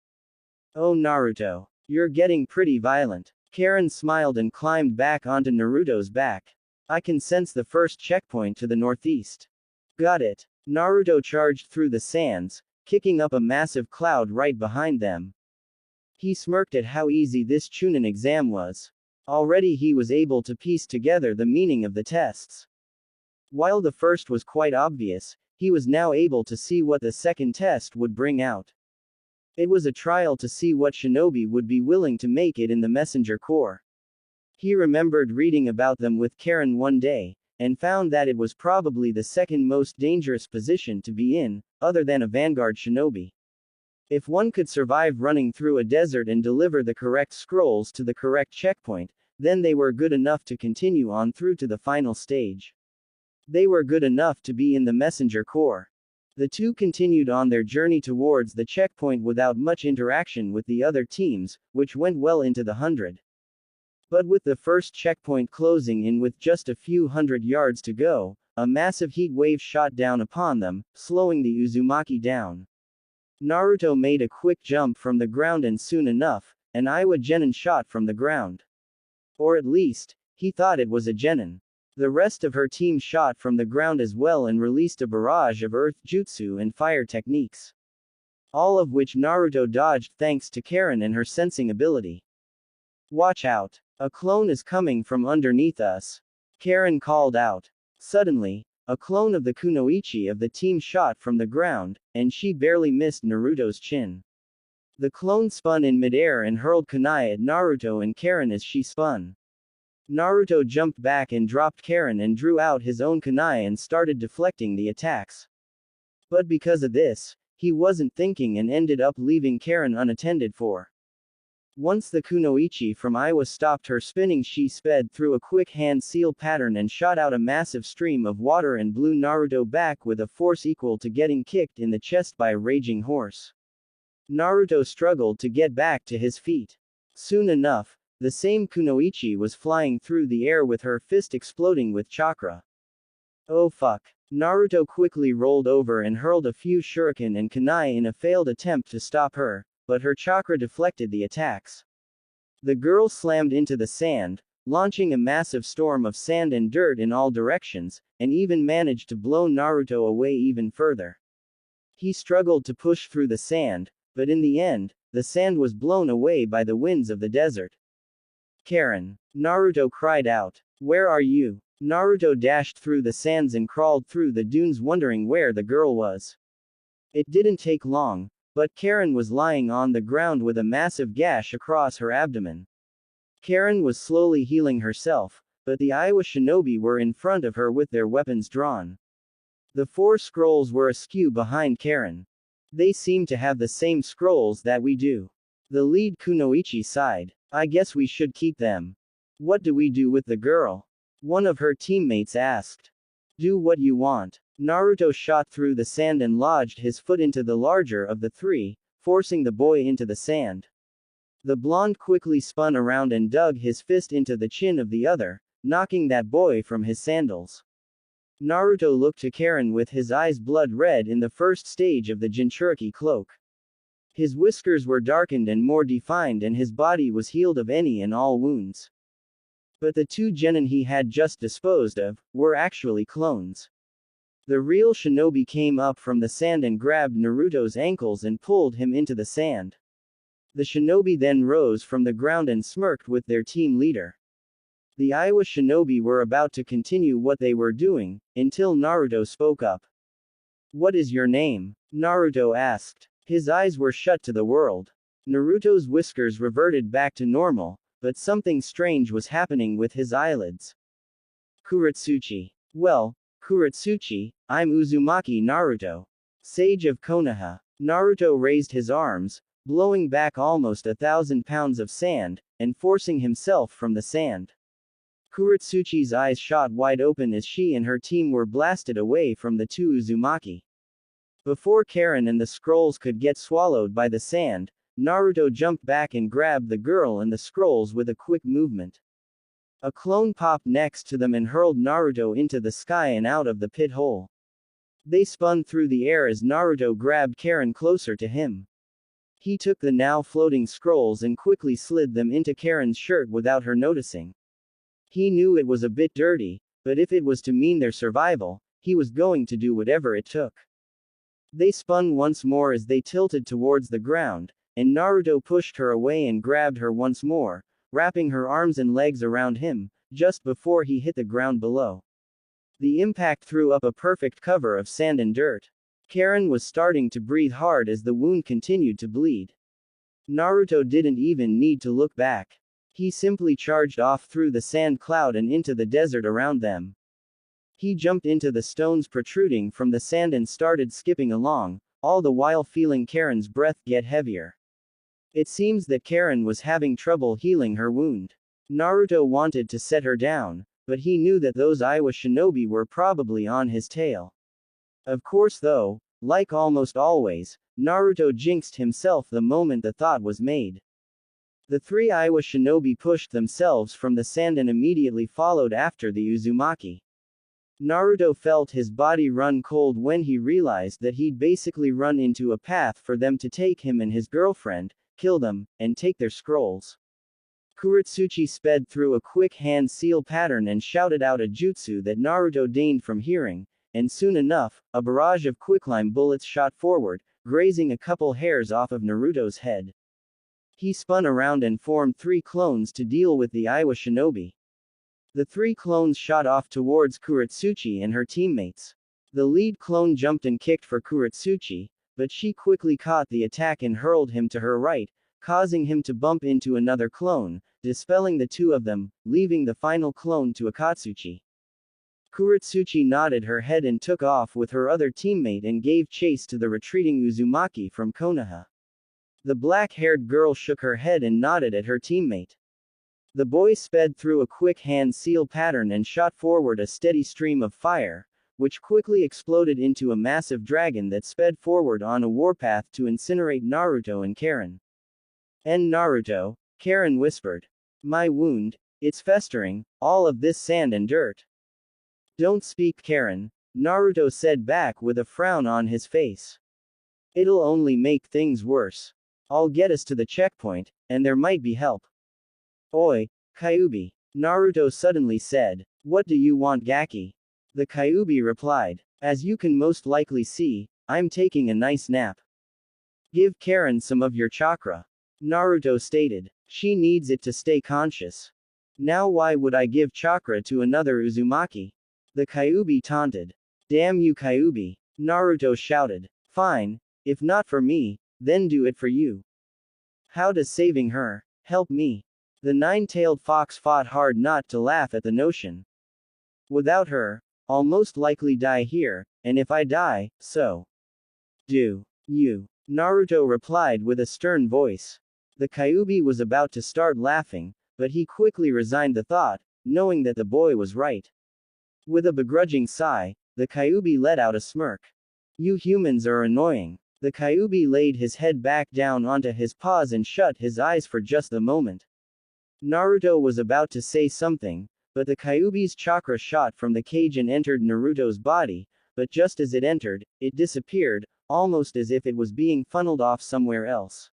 S1: Oh Naruto. You're getting pretty violent. Karin smiled and climbed back onto Naruto's back. I can sense the first checkpoint to the northeast. Got it. Naruto charged through the sands, kicking up a massive cloud right behind them. He smirked at how easy this Chunin exam was. Already he was able to piece together the meaning of the tests. While the first was quite obvious, he was now able to see what the second test would bring out. It was a trial to see what shinobi would be willing to make it in the Messenger Corps. He remembered reading about them with Karin one day, and found that it was probably the second most dangerous position to be in, other than a vanguard shinobi. If one could survive running through a desert and deliver the correct scrolls to the correct checkpoint, then they were good enough to continue on through to the final stage. They were good enough to be in the Messenger Corps. The two continued on their journey towards the checkpoint without much interaction with the other teams, which went well into the 100. But with the first checkpoint closing in with just a few hundred yards to go, a massive heat wave shot down upon them, slowing the Uzumaki down. Naruto made a quick jump from the ground and soon enough, an Iwa Genin shot from the ground. Or at least, he thought it was a Genin. The rest of her team shot from the ground as well and released a barrage of earth jutsu and fire techniques. All of which Naruto dodged thanks to Karin and her sensing ability. Watch out. A clone is coming from underneath us. Karin called out. Suddenly, a clone of the kunoichi of the team shot from the ground, and she barely missed Naruto's chin. The clone spun in midair and hurled kunai at Naruto and Karin as she spun. Naruto jumped back and dropped Karin and drew out his own kunai and started deflecting the attacks. But because of this, he wasn't thinking and ended up leaving Karin unattended for. Once the kunoichi from Iwa stopped her spinning, she sped through a quick hand seal pattern and shot out a massive stream of water and blew Naruto back with a force equal to getting kicked in the chest by a raging horse. Naruto struggled to get back to his feet. Soon enough, the same kunoichi was flying through the air with her fist exploding with chakra. Oh fuck. Naruto quickly rolled over and hurled a few shuriken and kunai in a failed attempt to stop her, but her chakra deflected the attacks. The girl slammed into the sand, launching a massive storm of sand and dirt in all directions, and even managed to blow Naruto away even further. He struggled to push through the sand, but in the end, the sand was blown away by the winds of the desert. Karin. Naruto cried out. Where are you? Naruto dashed through the sands and crawled through the dunes wondering where the girl was. It didn't take long, but Karin was lying on the ground with a massive gash across her abdomen. Karin was slowly healing herself, but the Iowa shinobi were in front of her with their weapons drawn. The four scrolls were askew behind Karin. They seem to have the same scrolls that we do. The lead Kunoichi sighed. I guess we should keep them. What do we do with the girl? One of her teammates asked. Do what you want. Naruto shot through the sand and lodged his foot into the larger of the three, forcing the boy into the sand. The blonde quickly spun around and dug his fist into the chin of the other, knocking that boy from his sandals. Naruto looked to Karin with his eyes blood red in the first stage of the Jinchuriki cloak. His whiskers were darkened and more defined and his body was healed of any and all wounds. But the two genin he had just disposed of were actually clones. The real shinobi came up from the sand and grabbed Naruto's ankles and pulled him into the sand. The shinobi then rose from the ground and smirked with their team leader. The Iowa shinobi were about to continue what they were doing, until Naruto spoke up. What is your name? Naruto asked. His eyes were shut to the world. Naruto's whiskers reverted back to normal, but something strange was happening with his eyelids. Kuretsuchi. Well, Kuretsuchi, I'm Uzumaki Naruto. Sage of Konoha. Naruto raised his arms, blowing back almost 1,000 pounds of sand, and forcing himself from the sand. Kuretsuchi's eyes shot wide open as she and her team were blasted away from the two Uzumaki. Before Karin and the scrolls could get swallowed by the sand, Naruto jumped back and grabbed the girl and the scrolls with a quick movement. A clone popped next to them and hurled Naruto into the sky and out of the pit hole. They spun through the air as Naruto grabbed Karin closer to him. He took the now floating scrolls and quickly slid them into Karin's shirt without her noticing. He knew it was a bit dirty, but if it was to mean their survival, he was going to do whatever it took. They spun once more as they tilted towards the ground, and Naruto pushed her away and grabbed her once more, wrapping her arms and legs around him, just before he hit the ground below. The impact threw up a perfect cover of sand and dirt. Karin was starting to breathe hard as the wound continued to bleed. Naruto didn't even need to look back. He simply charged off through the sand cloud and into the desert around them. He jumped into the stones protruding from the sand and started skipping along, all the while feeling Karin's breath get heavier. It seems that Karin was having trouble healing her wound. Naruto wanted to set her down, but he knew that those Iowa shinobi were probably on his tail. Of course though, like almost always, Naruto jinxed himself the moment the thought was made. The three Iowa shinobi pushed themselves from the sand and immediately followed after the Uzumaki. Naruto felt his body run cold when he realized that he'd basically run into a path for them to take him and his girlfriend, kill them, and take their scrolls. Kuretsuchi sped through a quick hand seal pattern and shouted out a jutsu that Naruto deigned from hearing, and soon enough, a barrage of quicklime bullets shot forward, grazing a couple hairs off of Naruto's head. He spun around and formed three clones to deal with the Iowa shinobi. The three clones shot off towards Kuretsuchi and her teammates. The lead clone jumped and kicked for Kuretsuchi, but she quickly caught the attack and hurled him to her right, causing him to bump into another clone, dispelling the two of them, leaving the final clone to Akatsuchi. Kuretsuchi nodded her head and took off with her other teammate and gave chase to the retreating Uzumaki from Konoha. The black-haired girl shook her head and nodded at her teammate. The boy sped through a quick hand seal pattern and shot forward a steady stream of fire, which quickly exploded into a massive dragon that sped forward on a warpath to incinerate Naruto and Karin. "And Naruto," Karin whispered. "My wound, it's festering, all of this sand and dirt." "Don't speak, Karin," Naruto said back with a frown on his face. "It'll only make things worse. I'll get us to the checkpoint, and there might be help." "Oi, Kyuubi," Naruto suddenly said. "What do you want, Gaki?" The Kyuubi replied. "As you can most likely see, I'm taking a nice nap." "Give Karin some of your chakra," Naruto stated. "She needs it to stay conscious." Now why would I give chakra to another Uzumaki? The Kyuubi taunted. Damn you Kyuubi! Naruto shouted. Fine. If not for me, then do it for you. How does saving her help me? The nine-tailed fox fought hard not to laugh at the notion. Without her, I'll most likely die here, and if I die, so do you. Naruto replied with a stern voice. The Kyuubi was about to start laughing, but he quickly resigned the thought, knowing that the boy was right. With a begrudging sigh, the Kyuubi let out a smirk. You humans are annoying. The Kyuubi laid his head back down onto his paws and shut his eyes for just a moment. Naruto was about to say something, but the Kyuubi's chakra shot from the cage and entered Naruto's body, but just as it entered, it disappeared, almost as if it was being funneled off somewhere else.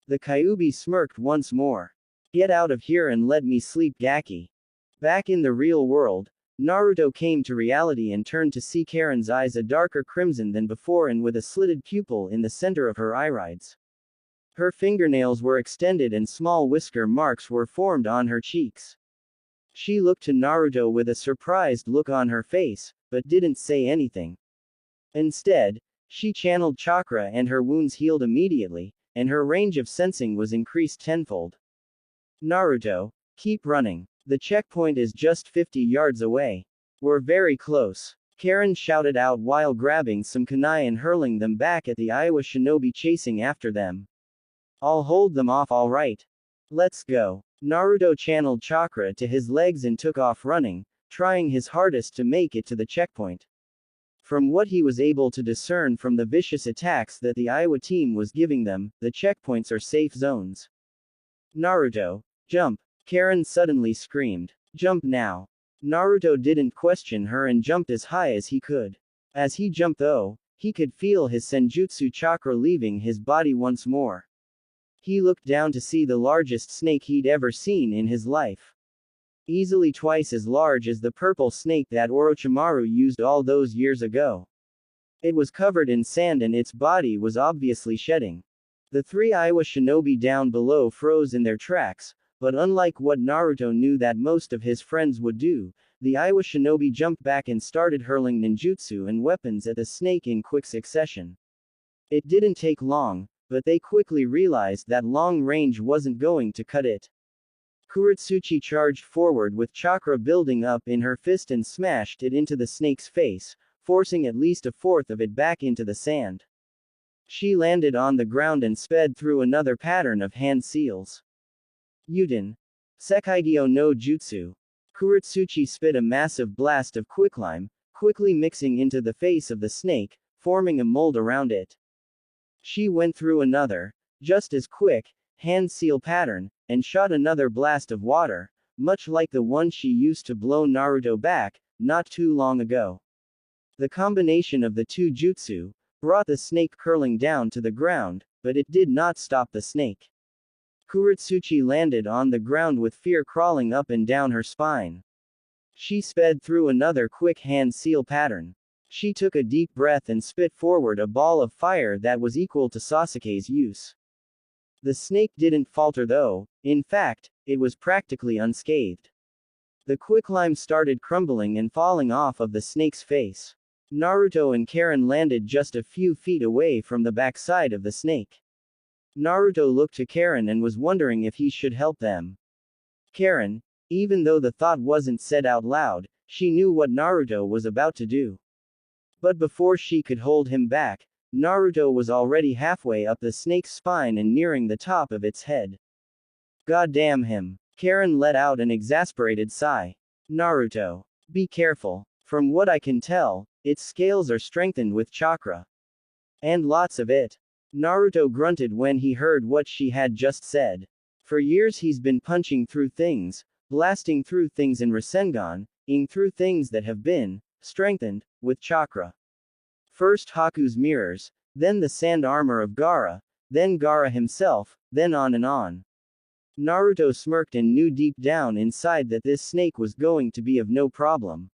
S1: The Kyuubi smirked once more. Get out of here and let me sleep, Gaki. Back in the real world, Naruto came to reality and turned to see Karin's eyes a darker crimson than before and with a slitted pupil in the center of her irides. Her fingernails were extended and small whisker marks were formed on her cheeks. She looked to Naruto with a surprised look on her face, but didn't say anything. Instead, she channeled chakra and her wounds healed immediately, and her range of sensing was increased tenfold. Naruto, keep running. The checkpoint is just 50 yards away. We're very close. Karin shouted out while grabbing some kunai and hurling them back at the Iowa shinobi chasing after them. I'll hold them off all right. Let's go. Naruto channeled chakra to his legs and took off running, trying his hardest to make it to the checkpoint. From what he was able to discern from the vicious attacks that the Iowa team was giving them, the checkpoints are safe zones. Naruto, jump! Karin suddenly screamed. Jump now. Naruto didn't question her and jumped as high as he could. As he jumped though, he could feel his senjutsu chakra leaving his body once more. He looked down to see the largest snake he'd ever seen in his life. Easily twice as large as the purple snake that Orochimaru used all those years ago. It was covered in sand and its body was obviously shedding. The three Iowa shinobi down below froze in their tracks, but unlike what Naruto knew that most of his friends would do, the Iowa shinobi jumped back and started hurling ninjutsu and weapons at the snake in quick succession. It didn't take long, but they quickly realized that long range wasn't going to cut it. Kuretsuchi charged forward with chakra building up in her fist and smashed it into the snake's face, forcing at least a fourth of it back into the sand. She landed on the ground and sped through another pattern of hand seals. Yuden. Sekigyo no Jutsu. Kuretsuchi spit a massive blast of quicklime, quickly mixing into the face of the snake, forming a mold around it. She went through another, just as quick, hand seal pattern, and shot another blast of water, much like the one she used to blow Naruto back, not too long ago. The combination of the two jutsu brought the snake curling down to the ground, but it did not stop the snake. Kuretsuchi landed on the ground with fear crawling up and down her spine. She sped through another quick hand seal pattern. She took a deep breath and spit forward a ball of fire that was equal to Sasuke's use. The snake didn't falter though, in fact, it was practically unscathed. The quicklime started crumbling and falling off of the snake's face. Naruto and Karin landed just a few feet away from the backside of the snake. Naruto looked to Karin and was wondering if he should help them. Karin, even though the thought wasn't said out loud, she knew what Naruto was about to do. But before she could hold him back, Naruto was already halfway up the snake's spine and nearing the top of its head. God damn him. Karin let out an exasperated sigh. Naruto. Be careful. From what I can tell, its scales are strengthened with chakra. And lots of it. Naruto grunted when he heard what she had just said. For years he's been punching through things, blasting through things in Rasengan-ing through things that have been strengthened with chakra. First Haku's mirrors, then the sand armor of Gaara, then Gaara himself, then on and on. Naruto smirked and knew deep down inside that this snake was going to be of no problem.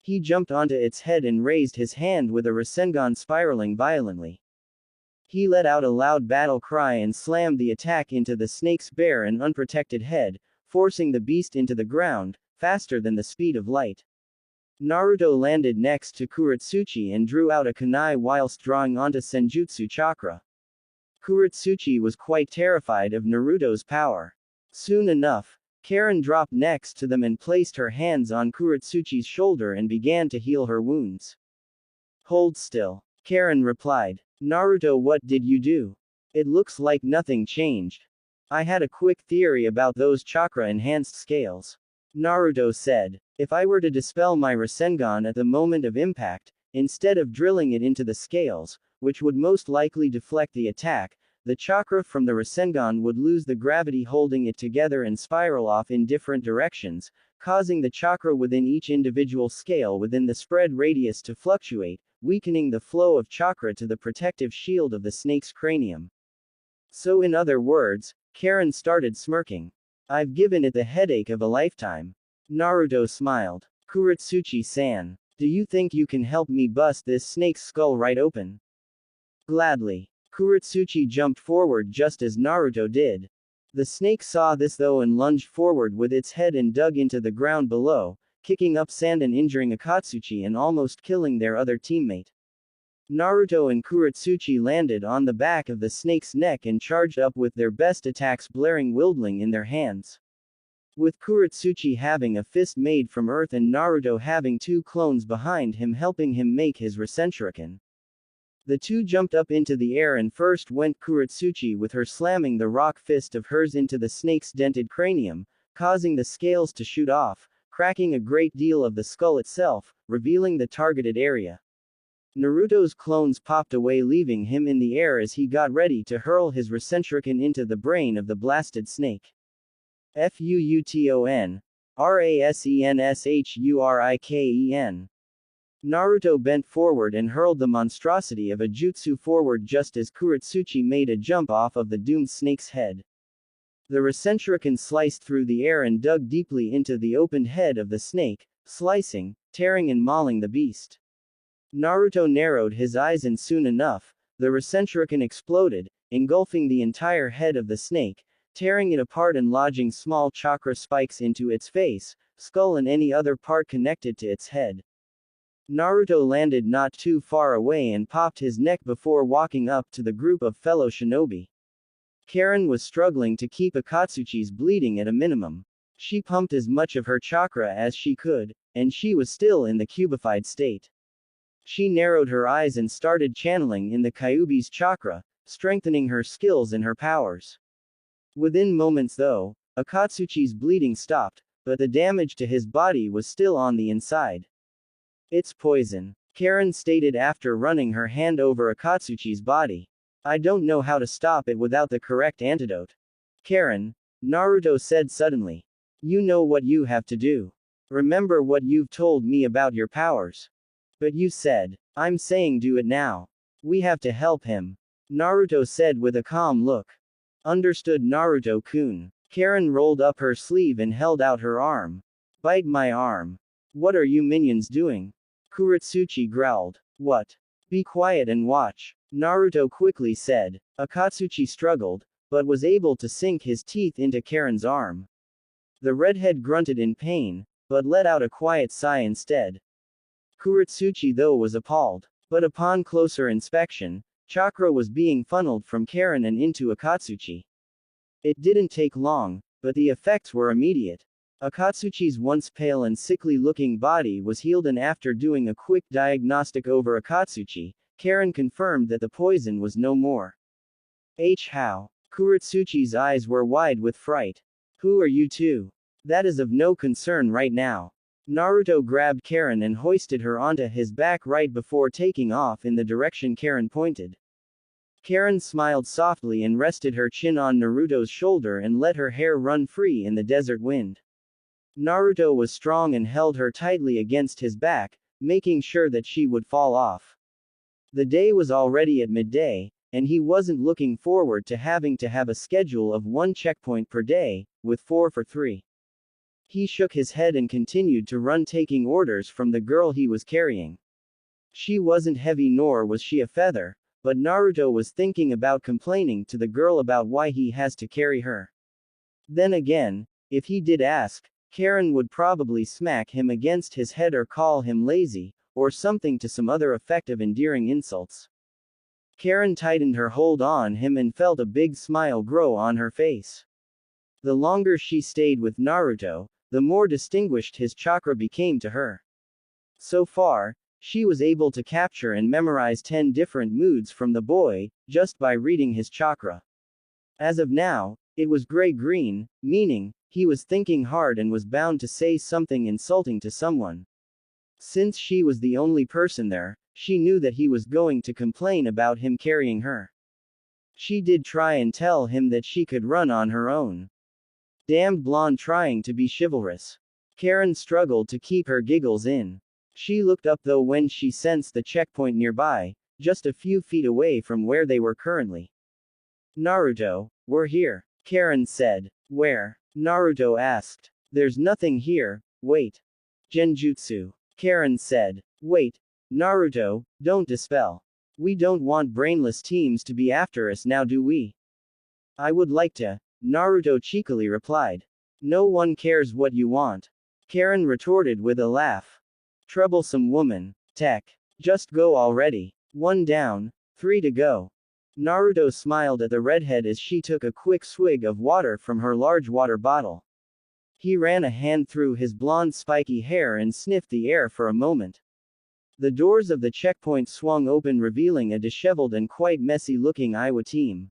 S1: He jumped onto its head and raised his hand with a Rasengan spiraling violently. He let out a loud battle cry and slammed the attack into the snake's bare and unprotected head, forcing the beast into the ground, faster than the speed of light. Naruto landed next to Kuretsuchi and drew out a kunai whilst drawing onto Senjutsu chakra. Kuretsuchi was quite terrified of Naruto's power. Soon enough, Karin dropped next to them and placed her hands on Kuretsuchi's shoulder and began to heal her wounds. Hold still. Karin replied. Naruto, what did you do? It looks like nothing changed. I had a quick theory about those chakra-enhanced scales. Naruto said. If I were to dispel my Rasengan at the moment of impact, instead of drilling it into the scales, which would most likely deflect the attack, the chakra from the Rasengan would lose the gravity holding it together and spiral off in different directions, causing the chakra within each individual scale within the spread radius to fluctuate, weakening the flow of chakra to the protective shield of the snake's cranium. So in other words, Karin started smirking. I've given it the headache of a lifetime. Naruto smiled. Kuretsuchi-san, do you think you can help me bust this snake's skull right open? Gladly. Kuretsuchi jumped forward just as Naruto did. The snake saw this though and lunged forward with its head and dug into the ground below, kicking up sand and injuring Akatsuchi and almost killing their other teammate. Naruto and Kuretsuchi landed on the back of the snake's neck and charged up with their best attacks, blaring Wildling in their hands. With Kuretsuchi having a fist made from earth and Naruto having two clones behind him helping him make his Rasenshuriken. The two jumped up into the air and first went Kuretsuchi with her slamming the rock fist of hers into the snake's dented cranium, causing the scales to shoot off, cracking a great deal of the skull itself, revealing the targeted area. Naruto's clones popped away leaving him in the air as he got ready to hurl his Rasenshuriken into the brain of the blasted snake. Fuuton. Rasenshuriken. Naruto bent forward and hurled the monstrosity of a jutsu forward just as Kuretsuchi made a jump off of the doomed snake's head. The Rasenshuriken sliced through the air and dug deeply into the opened head of the snake, slicing, tearing and mauling the beast. Naruto narrowed his eyes and soon enough, the Rasenshuriken exploded, engulfing the entire head of the snake, tearing it apart and lodging small chakra spikes into its face, skull and any other part connected to its head. Naruto landed not too far away and popped his neck before walking up to the group of fellow shinobi. Karin was struggling to keep Akatsuchi's bleeding at a minimum. She pumped as much of her chakra as she could, and she was still in the cubified state. She narrowed her eyes and started channeling in the Kyuubi's chakra, strengthening her skills and her powers. Within moments though, Akatsuchi's bleeding stopped, but the damage to his body was still on the inside. It's poison, Karin stated after running her hand over Akatsuchi's body. I don't know how to stop it without the correct antidote. Karin, Naruto said suddenly. You know what you have to do. Remember what you've told me about your powers. But you said. I'm saying do it now. We have to help him. Naruto said with a calm look. Understood Naruto-kun. Karin rolled up her sleeve and held out her arm. Bite my arm. What are you minions doing? Kuretsuchi growled. What? Be quiet and watch. Naruto quickly said. Akatsuchi struggled, but was able to sink his teeth into Karin's arm. The redhead grunted in pain, but let out a quiet sigh instead. Kuretsuchi though was appalled. But upon closer inspection, chakra was being funneled from Karin and into Akatsuchi. It didn't take long, but the effects were immediate. Akatsuchi's once pale and sickly-looking body was healed and after doing a quick diagnostic over Akatsuchi, Karin confirmed that the poison was no more. How? Kuretsuchi's eyes were wide with fright. Who are you two? That is of no concern right now. Naruto grabbed Karin and hoisted her onto his back right before taking off in the direction Karin pointed. Karin smiled softly and rested her chin on Naruto's shoulder and let her hair run free in the desert wind. Naruto was strong and held her tightly against his back, making sure that she would fall off. The day was already at midday, and he wasn't looking forward to having to have a schedule of 1 checkpoint per day, with 4 for 3. He shook his head and continued to run taking orders from the girl he was carrying. She wasn't heavy nor was she a feather, but Naruto was thinking about complaining to the girl about why he has to carry her. Then again, If he did ask, Karin would probably smack him against his head or call him lazy, or something to some other effective endearing insults. Karin tightened her hold on him and felt a big smile grow on her face. The longer she stayed with Naruto, the more distinguished his chakra became to her. So far, she was able to capture and memorize 10 different moods from the boy, just by reading his chakra. As of now, it was gray-green, meaning, he was thinking hard and was bound to say something insulting to someone. Since she was the only person there, she knew that he was going to complain about him carrying her. She did try and tell him that she could run on her own. Damned blonde trying to be chivalrous. Karin struggled to keep her giggles in. She looked up though when she sensed the checkpoint nearby, just a few feet away from where they were currently. Naruto, we're here, Karin said. Where? Naruto asked. There's nothing here, wait. Genjutsu. Karin said. Wait. Naruto, don't dispel. We don't want brainless teams to be after us now, do we? I would like to, Naruto cheekily replied. No one cares what you want. Karin retorted with a laugh. Troublesome woman. Tech. Just go already. 1 down, 3 to go. Naruto smiled at the redhead as she took a quick swig of water from her large water bottle. He ran a hand through his blonde spiky hair and sniffed the air for a moment. The doors of the checkpoint swung open, revealing a disheveled and quite messy-looking Iowa team.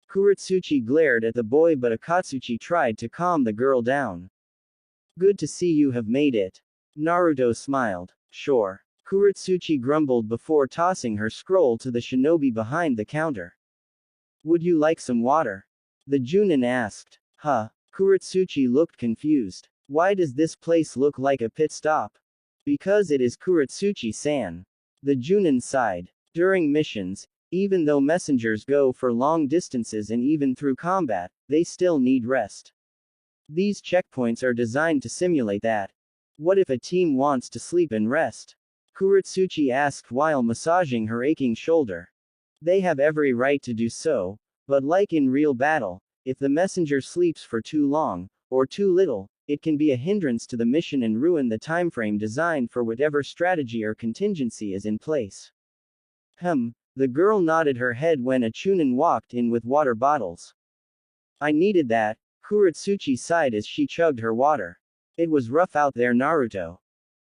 S1: Kuretsuchi glared at the boy, but Akatsuchi tried to calm the girl down. Good to see you have made it. Naruto smiled. Sure. Kuretsuchi grumbled before tossing her scroll to the shinobi behind the counter. Would you like some water? The Junin asked. Huh? Kuretsuchi looked confused. Why does this place look like a pit stop? Because it is Kuretsuchi-san. The Junin sighed. During missions, even though messengers go for long distances and even through combat, they still need rest. These checkpoints are designed to simulate that. What if a team wants to sleep and rest? Kuretsuchi asked while massaging her aching shoulder. They have every right to do so, but like in real battle, if the messenger sleeps for too long, or too little, it can be a hindrance to the mission and ruin the timeframe designed for whatever strategy or contingency is in place. The girl nodded her head when a Chunin walked in with water bottles. I needed that, Kuretsuchi sighed as she chugged her water. It was rough out there, Naruto.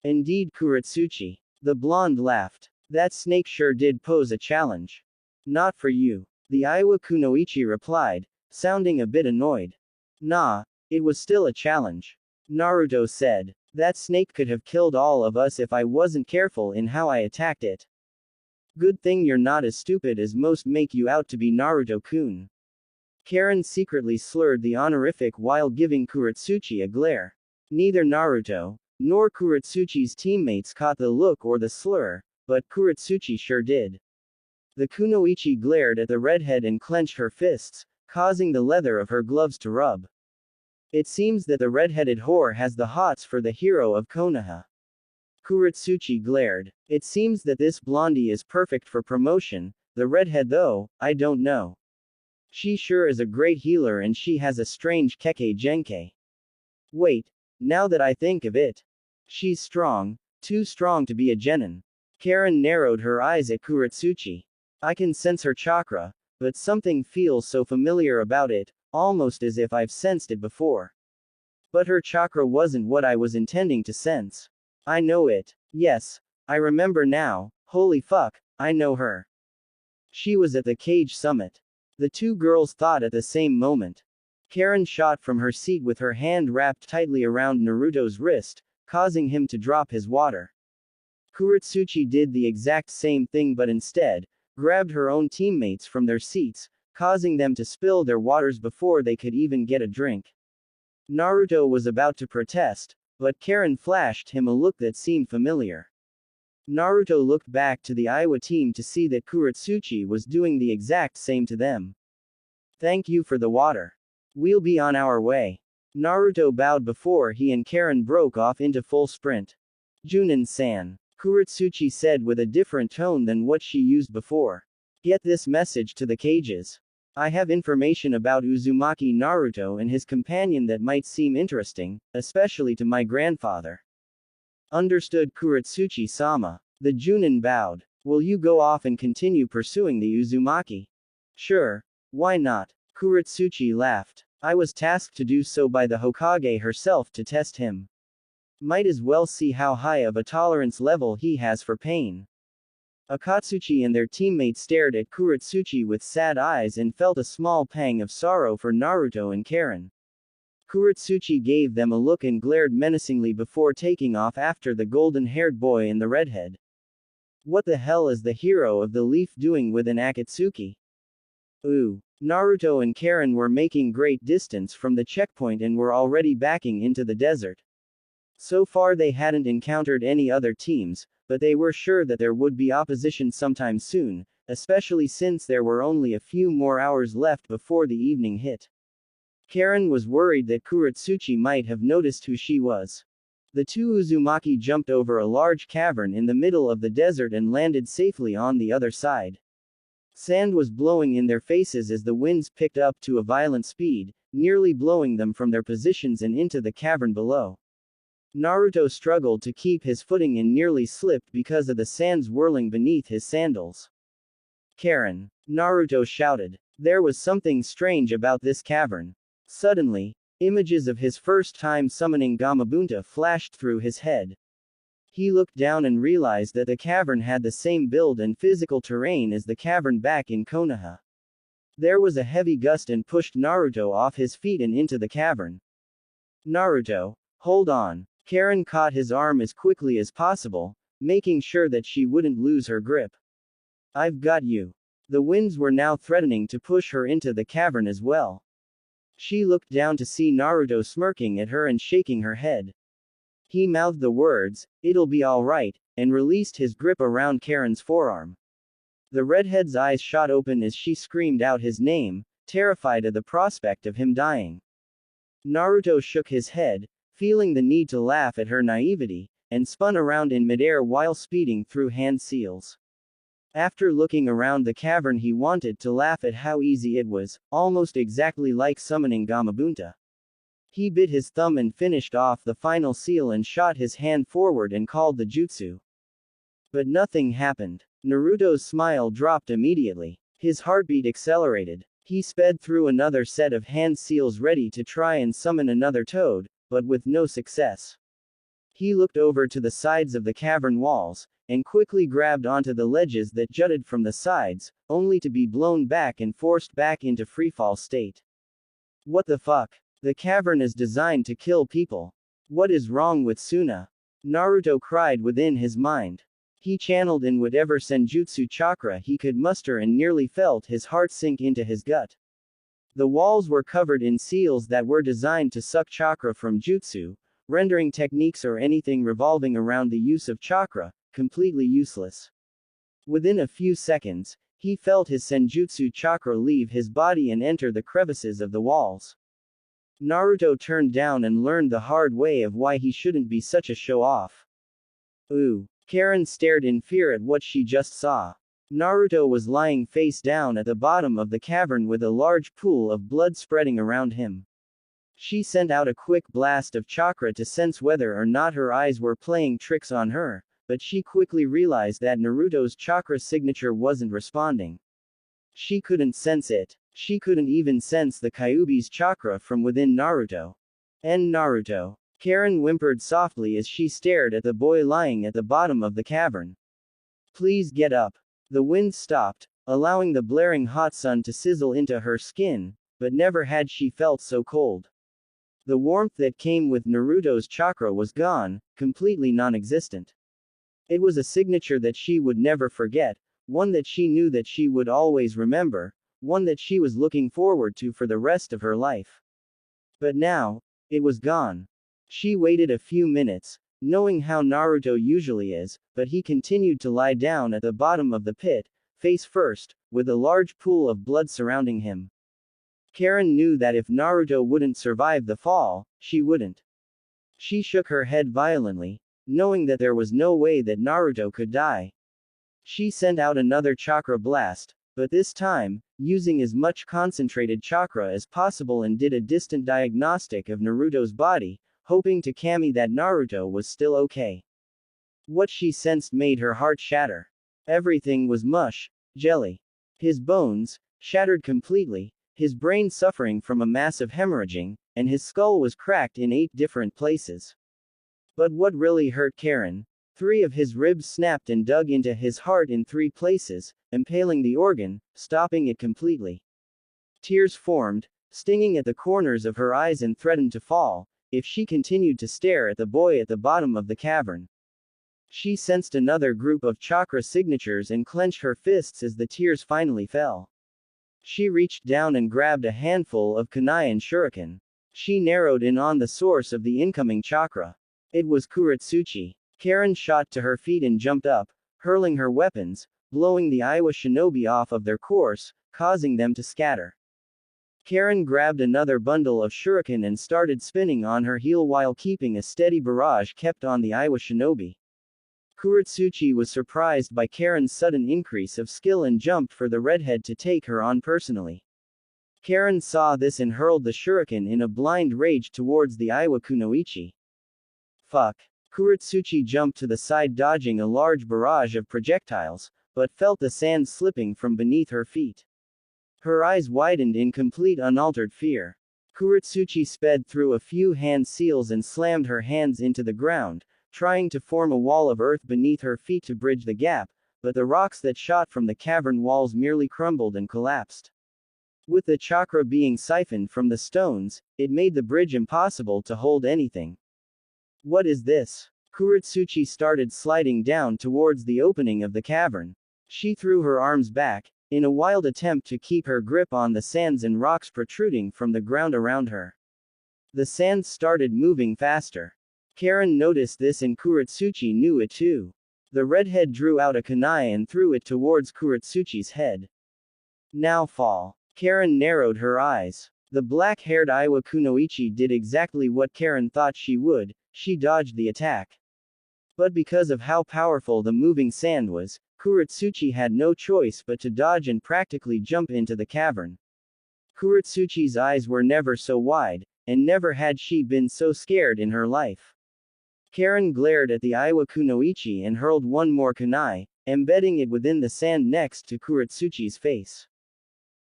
S1: Indeed, Kuretsuchi. The blonde laughed. That snake sure did pose a challenge. Not for you. The Iowa Kunoichi replied, sounding a bit annoyed. Nah, it was still a challenge. Naruto said. That snake could have killed all of us if I wasn't careful in how I attacked it. Good thing you're not as stupid as most make you out to be, Naruto-kun. Karin secretly slurred the honorific while giving Kuretsuchi a glare. Neither Naruto, nor Kuretsuchi's teammates caught the look or the slur, but Kuretsuchi sure did. The Kunoichi glared at the redhead and clenched her fists, causing the leather of her gloves to rub. It seems that the red-headed whore has the hots for the hero of Konoha. Kuretsuchi glared. It seems that this blondie is perfect for promotion, the redhead though, I don't know. She sure is a great healer and she has a strange keke genkai. Wait, now that I think of it. She's strong, too strong to be a genin. Karin narrowed her eyes at Kuretsuchi. I can sense her chakra, but something feels so familiar about it, almost as if I've sensed it before. But her chakra wasn't what I was intending to sense. I know it. Yes, I remember now. Holy fuck, I know her. She was at the cage summit. The two girls thought at the same moment. Karin shot from her seat with her hand wrapped tightly around Naruto's wrist, causing him to drop his water. Kuretsuchi did the exact same thing but instead, grabbed her own teammates from their seats, causing them to spill their waters before they could even get a drink. Naruto was about to protest, but Karin flashed him a look that seemed familiar. Naruto looked back to the Iowa team to see that Kuretsuchi was doing the exact same to them. Thank you for the water. We'll be on our way. Naruto bowed before he and Karin broke off into full sprint. Junin-san, Kuretsuchi said with a different tone than what she used before. Get this message to the cages. I have information about Uzumaki Naruto and his companion that might seem interesting, especially to my grandfather. Understood, Kuretsuchi-sama. The Junin bowed. Will you go off and continue pursuing the Uzumaki? Sure. Why not? Kuretsuchi laughed. I was tasked to do so by the Hokage herself to test him. Might as well see how high of a tolerance level he has for pain. Akatsuchi and their teammates stared at Kuretsuchi with sad eyes and felt a small pang of sorrow for Naruto and Karin. Kuretsuchi gave them a look and glared menacingly before taking off after the golden-haired boy and the redhead. What the hell is the hero of the leaf doing with an Akatsuki? Ooh. Naruto and Karin were making great distance from the checkpoint and were already backing into the desert. So far they hadn't encountered any other teams, but they were sure that there would be opposition sometime soon, especially since there were only a few more hours left before the evening hit. Karin was worried that Kuretsuchi might have noticed who she was. The two Uzumaki jumped over a large cavern in the middle of the desert and landed safely on the other side. Sand was blowing in their faces as the winds picked up to a violent speed, nearly blowing them from their positions and into the cavern below. Naruto struggled to keep his footing and nearly slipped because of the sands whirling beneath his sandals. Karin! Naruto shouted. There was something strange about this cavern. Suddenly, images of his first time summoning Gamabunta flashed through his head. He looked down and realized that the cavern had the same build and physical terrain as the cavern back in Konoha. There was a heavy gust and pushed Naruto off his feet and into the cavern. Naruto, hold on. Karin caught his arm as quickly as possible, making sure that she wouldn't lose her grip. I've got you. The winds were now threatening to push her into the cavern as well. She looked down to see Naruto smirking at her and shaking her head. He mouthed the words, "It'll be alright," and released his grip around Karin's forearm. The redhead's eyes shot open as she screamed out his name, terrified at the prospect of him dying. Naruto shook his head, feeling the need to laugh at her naivety, and spun around in midair while speeding through hand seals. After looking around the cavern, he wanted to laugh at how easy it was, almost exactly like summoning Gamabunta. He bit his thumb and finished off the final seal and shot his hand forward and called the jutsu. But nothing happened. Naruto's smile dropped immediately. His heartbeat accelerated. He sped through another set of hand seals ready to try and summon another toad, but with no success. He looked over to the sides of the cavern walls, and quickly grabbed onto the ledges that jutted from the sides, only to be blown back and forced back into freefall state. What the fuck? The cavern is designed to kill people. What is wrong with Suna? Naruto cried within his mind. He channeled in whatever senjutsu chakra he could muster and nearly felt his heart sink into his gut. The walls were covered in seals that were designed to suck chakra from jutsu, rendering techniques or anything revolving around the use of chakra completely useless. Within a few seconds, he felt his senjutsu chakra leave his body and enter the crevices of the walls. Naruto turned down and learned the hard way of why he shouldn't be such a show-off. Ooh. Karin stared in fear at what she just saw. Naruto was lying face down at the bottom of the cavern with a large pool of blood spreading around him. She sent out a quick blast of chakra to sense whether or not her eyes were playing tricks on her, but she quickly realized that Naruto's chakra signature wasn't responding. She couldn't sense it. She couldn't even sense the Kyuubi's chakra from within Naruto. Naruto. Karin whimpered softly as she stared at the boy lying at the bottom of the cavern. Please get up. The wind stopped, allowing the blaring hot sun to sizzle into her skin, but never had she felt so cold. The warmth that came with Naruto's chakra was gone, completely non-existent. It was a signature that she would never forget, one that she knew that she would always remember, one that she was looking forward to for the rest of her life. But now, it was gone. She waited a few minutes, knowing how Naruto usually is, but he continued to lie down at the bottom of the pit, face first, with a large pool of blood surrounding him. Karin knew that if Naruto wouldn't survive the fall, she wouldn't. She shook her head violently, knowing that there was no way that Naruto could die. She sent out another chakra blast, but this time, using as much concentrated chakra as possible, and did a distant diagnostic of Naruto's body, hoping to Kami that Naruto was still okay. What she sensed made her heart shatter. Everything was mush, jelly. His bones, shattered completely, his brain suffering from a massive hemorrhaging, and his skull was cracked in 8 different places. But what really hurt Karin? 3 of his ribs snapped and dug into his heart in 3 places, impaling the organ, stopping it completely. Tears formed, stinging at the corners of her eyes and threatened to fall, if she continued to stare at the boy at the bottom of the cavern. She sensed another group of chakra signatures and clenched her fists as the tears finally fell. She reached down and grabbed a handful of kunai and shuriken. She narrowed in on the source of the incoming chakra. It was Kuretsuchi. Karin shot to her feet and jumped up, hurling her weapons, blowing the Iowa shinobi off of their course, causing them to scatter. Karin grabbed another bundle of shuriken and started spinning on her heel while keeping a steady barrage kept on the Iowa shinobi. Kuretsuchi was surprised by Karin's sudden increase of skill and jumped for the redhead to take her on personally. Karin saw this and hurled the shuriken in a blind rage towards the Iowa kunoichi. Fuck. Kuretsuchi jumped to the side dodging a large barrage of projectiles, but felt the sand slipping from beneath her feet. Her eyes widened in complete unaltered fear. Kuretsuchi sped through a few hand seals and slammed her hands into the ground, trying to form a wall of earth beneath her feet to bridge the gap, but the rocks that shot from the cavern walls merely crumbled and collapsed. With the chakra being siphoned from the stones, it made the bridge impossible to hold anything. What is this? Kuretsuchi started sliding down towards the opening of the cavern. She threw her arms back, in a wild attempt to keep her grip on the sands and rocks protruding from the ground around her. The sands started moving faster. Karin noticed this and Kuretsuchi knew it too. The redhead drew out a kunai and threw it towards Kuretsuchi's head. Now fall. Karin narrowed her eyes. The black-haired Iowa kunoichi did exactly what Karin thought she would, she dodged the attack. But because of how powerful the moving sand was, Kuretsuchi had no choice but to dodge and practically jump into the cavern. Kuretsuchi's eyes were never so wide, and never had she been so scared in her life. Karin glared at the Iowa kunoichi and hurled one more kunai, embedding it within the sand next to Kuretsuchi's face.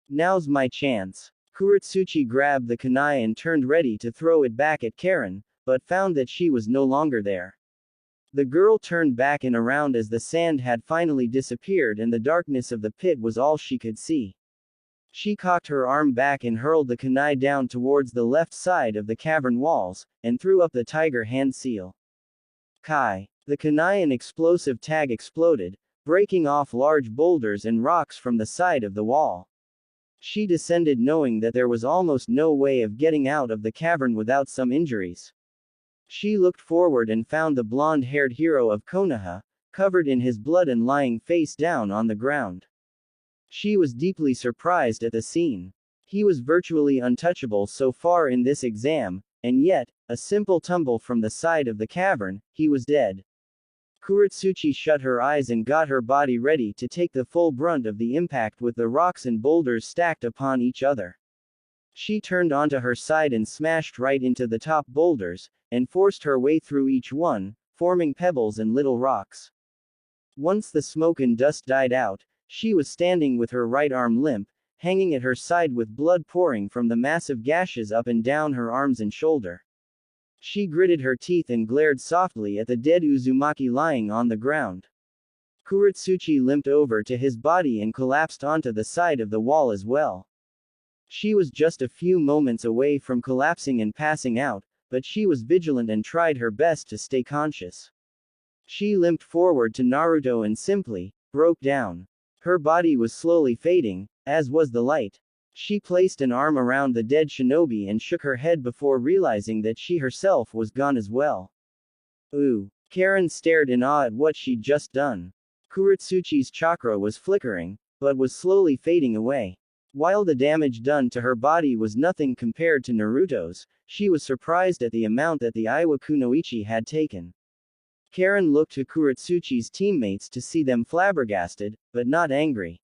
S1: Now's my chance. Kuretsuchi grabbed the kunai and turned ready to throw it back at Karin, but found that she was no longer there. The girl turned back and around as the sand had finally disappeared and the darkness of the pit was all she could see. She cocked her arm back and hurled the kunai down towards the left side of the cavern walls, and threw up the tiger hand seal. Kai. The kunai and explosive tag exploded, breaking off large boulders and rocks from the side of the wall. She descended knowing that there was almost no way of getting out of the cavern without some injuries. She looked forward and found the blonde-haired hero of Konoha, covered in his blood and lying face down on the ground. She was deeply surprised at the scene. He was virtually untouchable so far in this exam, and yet, a simple tumble from the side of the cavern, he was dead. Kuretsuchi shut her eyes and got her body ready to take the full brunt of the impact with the rocks and boulders stacked upon each other. She turned onto her side and smashed right into the top boulders, and forced her way through each one, forming pebbles and little rocks. Once the smoke and dust died out, she was standing with her right arm limp, hanging at her side with blood pouring from the massive gashes up and down her arms and shoulder. She gritted her teeth and glared softly at the dead Uzumaki lying on the ground. Kuretsuchi limped over to his body and collapsed onto the side of the wall as well. She was just a few moments away from collapsing and passing out, but she was vigilant and tried her best to stay conscious. She limped forward to Naruto and simply broke down. Her body was slowly fading, as was the light. She placed an arm around the dead shinobi and shook her head before realizing that she herself was gone as well. Ooh. Karin stared in awe at what she'd just done. Kuretsuchi's chakra was flickering, but was slowly fading away. While the damage done to her body was nothing compared to Naruto's, she was surprised at the amount that the Iowa kunoichi had taken. Karin looked to Kuretsuchi's teammates to see them flabbergasted, but not angry.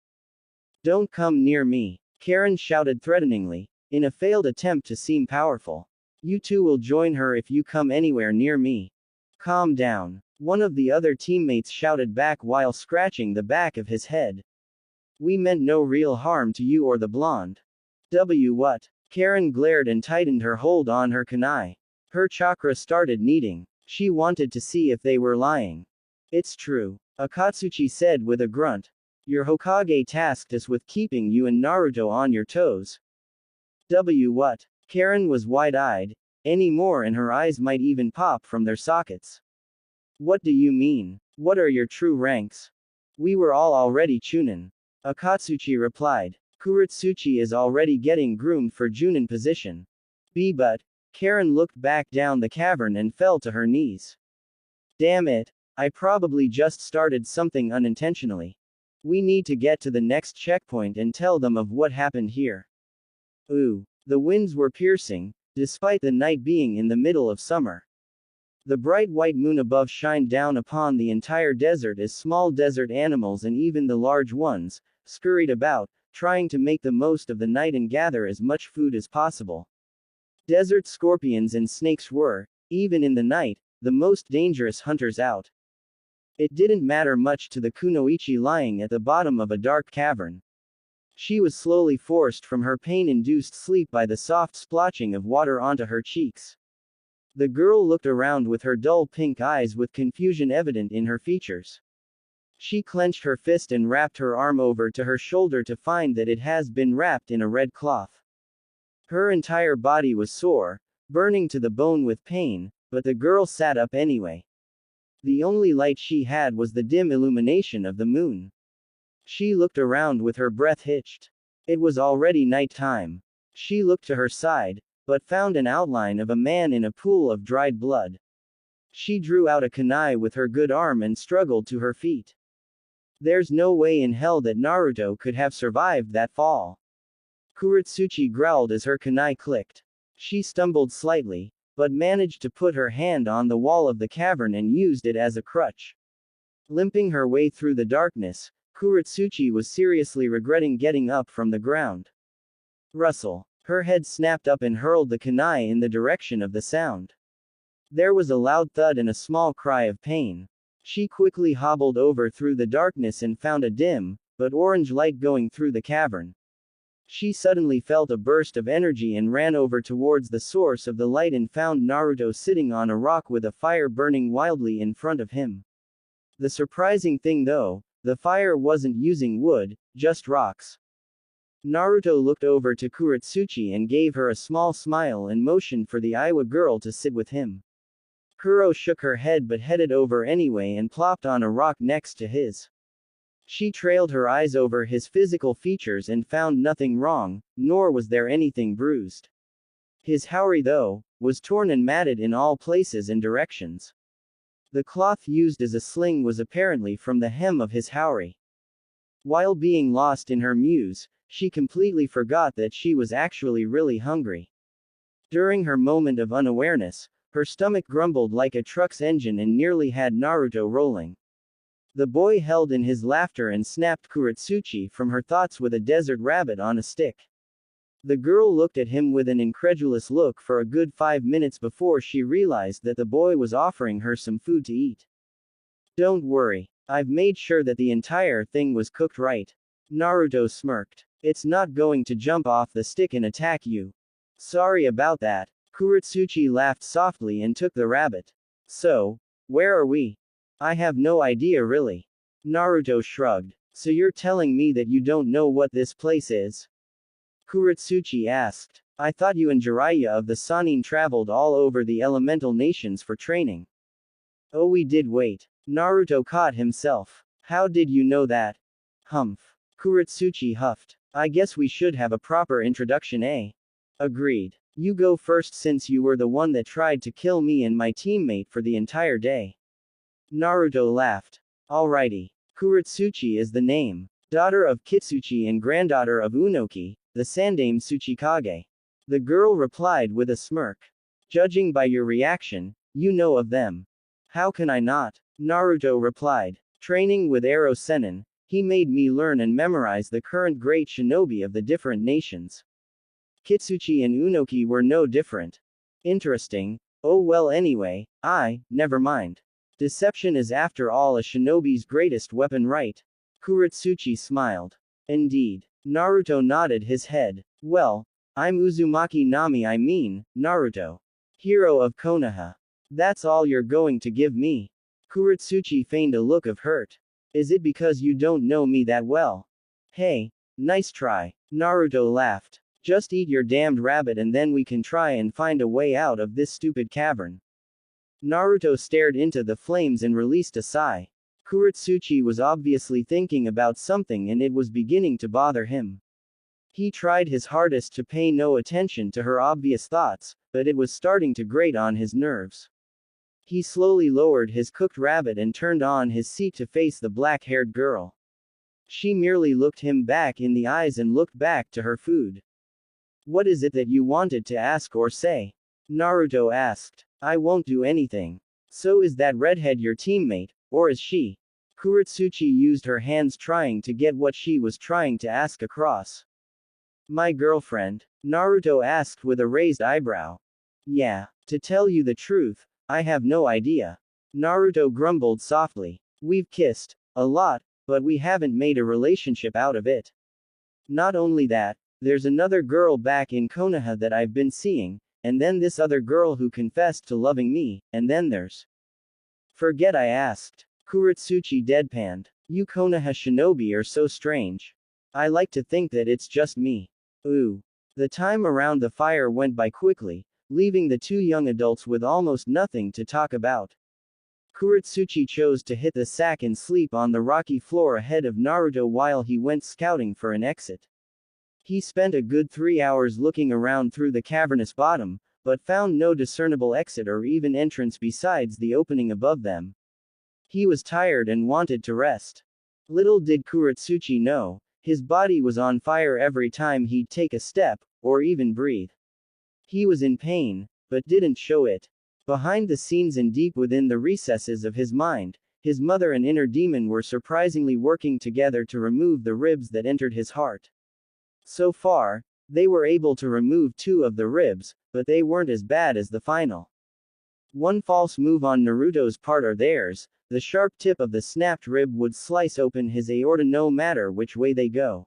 S1: Don't come near me. Karin shouted threateningly, in a failed attempt to seem powerful. You two will join her if you come anywhere near me. Calm down. One of the other teammates shouted back while scratching the back of his head. We meant no real harm to you or the blonde. What? Karin glared and tightened her hold on her kunai. Her chakra started kneading. She wanted to see if they were lying. It's true, Akatsuchi said with a grunt. Your Hokage tasked us with keeping you and Naruto on your toes. What? Karin was wide-eyed. Any more and her eyes might even pop from their sockets. What do you mean? What are your true ranks? We were all already Chunin. Akatsuchi replied. Kuretsuchi is already getting groomed for Junin position. But, Karin looked back down the cavern and fell to her knees. Damn it, I probably just started something unintentionally. We need to get to the next checkpoint and tell them of what happened here. Ooh, the winds were piercing, despite the night being in the middle of summer. The bright white moon above shined down upon the entire desert as small desert animals and even the large ones scurried about, trying to make the most of the night and gather as much food as possible. Desert scorpions and snakes were, even in the night, the most dangerous hunters out. It didn't matter much to the kunoichi lying at the bottom of a dark cavern. She was slowly forced from her pain-induced sleep by the soft splotching of water onto her cheeks. The girl looked around with her dull pink eyes with confusion evident in her features. She clenched her fist and wrapped her arm over to her shoulder to find that it has been wrapped in a red cloth. Her entire body was sore, burning to the bone with pain, but the girl sat up anyway. The only light she had was the dim illumination of the moon. She looked around with her breath hitched. It was already night time. She looked to her side, but found an outline of a man in a pool of dried blood. She drew out a kunai with her good arm and struggled to her feet. There's no way in hell that Naruto could have survived that fall. Kuretsuchi growled as her kunai clicked. She stumbled slightly, but managed to put her hand on the wall of the cavern and used it as a crutch. Limping her way through the darkness, Kuretsuchi was seriously regretting getting up from the ground. Rustle. Her head snapped up and hurled the kunai in the direction of the sound. There was a loud thud and a small cry of pain. She quickly hobbled over through the darkness and found a dim, but orange light going through the cavern. She suddenly felt a burst of energy and ran over towards the source of the light and found Naruto sitting on a rock with a fire burning wildly in front of him. The surprising thing though, the fire wasn't using wood, just rocks. Naruto looked over to Kuretsuchi and gave her a small smile and motioned for the Aiwa girl to sit with him. Kuro shook her head but headed over anyway and plopped on a rock next to his. She trailed her eyes over his physical features and found nothing wrong, nor was there anything bruised. His haori, though, was torn and matted in all places and directions. The cloth used as a sling was apparently from the hem of his haori. While being lost in her muse, she completely forgot that she was actually really hungry. During her moment of unawareness, her stomach grumbled like a truck's engine and nearly had Naruto rolling. The boy held in his laughter and snapped Kuretsuchi from her thoughts with a desert rabbit on a stick. The girl looked at him with an incredulous look for a good 5 minutes before she realized that the boy was offering her some food to eat. Don't worry, I've made sure that the entire thing was cooked right. Naruto smirked. It's not going to jump off the stick and attack you. Sorry about that. Kuretsuchi laughed softly and took the rabbit. So, where are we? I have no idea really. Naruto shrugged. So you're telling me that you don't know what this place is? Kuretsuchi asked. I thought you and Jiraiya of the Sannin traveled all over the elemental nations for training. Oh, we did. Wait. Naruto caught himself. How did you know that? Humph. Kuretsuchi huffed. I guess we should have a proper introduction, eh? Agreed. You go first since you were the one that tried to kill me and my teammate for the entire day. Naruto laughed. Alrighty. Kuretsuchi is the name. Daughter of Kitsuchi and granddaughter of Unoki, the Sandame Tsuchikage. The girl replied with a smirk. Judging by your reaction, you know of them. How can I not? Naruto replied. Training with Ero Sennin, He made me learn and memorize the current great shinobi of the different nations. Kitsuchi and Unoki were no different. Interesting. Oh well, anyway, never mind. Deception is after all a shinobi's greatest weapon, right? Kuretsuchi smiled. Indeed. Naruto nodded his head. Well, I'm Uzumaki Nami, I mean, Naruto. Hero of Konoha. That's all you're going to give me? Kuretsuchi feigned a look of hurt. Is it because you don't know me that well? Hey, nice try. Naruto laughed. Just eat your damned rabbit and then we can try and find a way out of this stupid cavern. Naruto stared into the flames and released a sigh. Kuretsuchi was obviously thinking about something and it was beginning to bother him. He tried his hardest to pay no attention to her obvious thoughts, but it was starting to grate on his nerves. He slowly lowered his cooked rabbit and turned on his seat to face the black-haired girl. She merely looked him back in the eyes and looked back to her food. What is it that you wanted to ask or say? Naruto asked. I won't do anything. So is that redhead your teammate, or is she? Kuretsuchi used her hands trying to get what she was trying to ask across. My girlfriend? Naruto asked with a raised eyebrow. Yeah, to tell you the truth, I have no idea. Naruto grumbled softly. We've kissed a lot, but we haven't made a relationship out of it. Not only that, there's another girl back in Konoha that I've been seeing, and then this other girl who confessed to loving me, and then there's. Forget I asked. Kuretsuchi deadpanned. You Konoha shinobi are so strange. I like to think that it's just me. Ooh. The time around the fire went by quickly, leaving the two young adults with almost nothing to talk about. Kuretsuchi chose to hit the sack and sleep on the rocky floor ahead of Naruto while he went scouting for an exit. He spent a good 3 hours looking around through the cavernous bottom, but found no discernible exit or even entrance besides the opening above them. He was tired and wanted to rest. Little did Kuretsuchi know, his body was on fire every time he'd take a step, or even breathe. He was in pain, but didn't show it. Behind the scenes and deep within the recesses of his mind, his mother and inner demon were surprisingly working together to remove the ribs that entered his heart. So far, they were able to remove 2 of the ribs, but they weren't as bad as the final. One false move on Naruto's part or theirs, the sharp tip of the snapped rib would slice open his aorta no matter which way they go.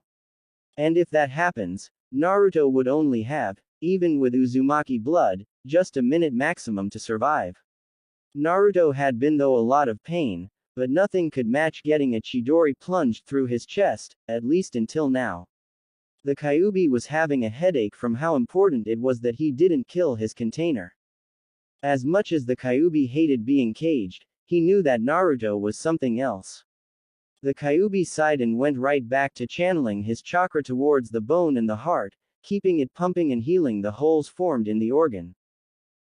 S1: And if that happens, Naruto would only have, even with Uzumaki blood, just a minute maximum to survive. Naruto had been through a lot of pain, but nothing could match getting a Chidori plunged through his chest, at least until now. The Kyuubi was having a headache from how important it was that he didn't kill his container. As much as the Kyuubi hated being caged, he knew that Naruto was something else. The Kyuubi sighed and went right back to channeling his chakra towards the bone and the heart, keeping it pumping and healing the holes formed in the organ.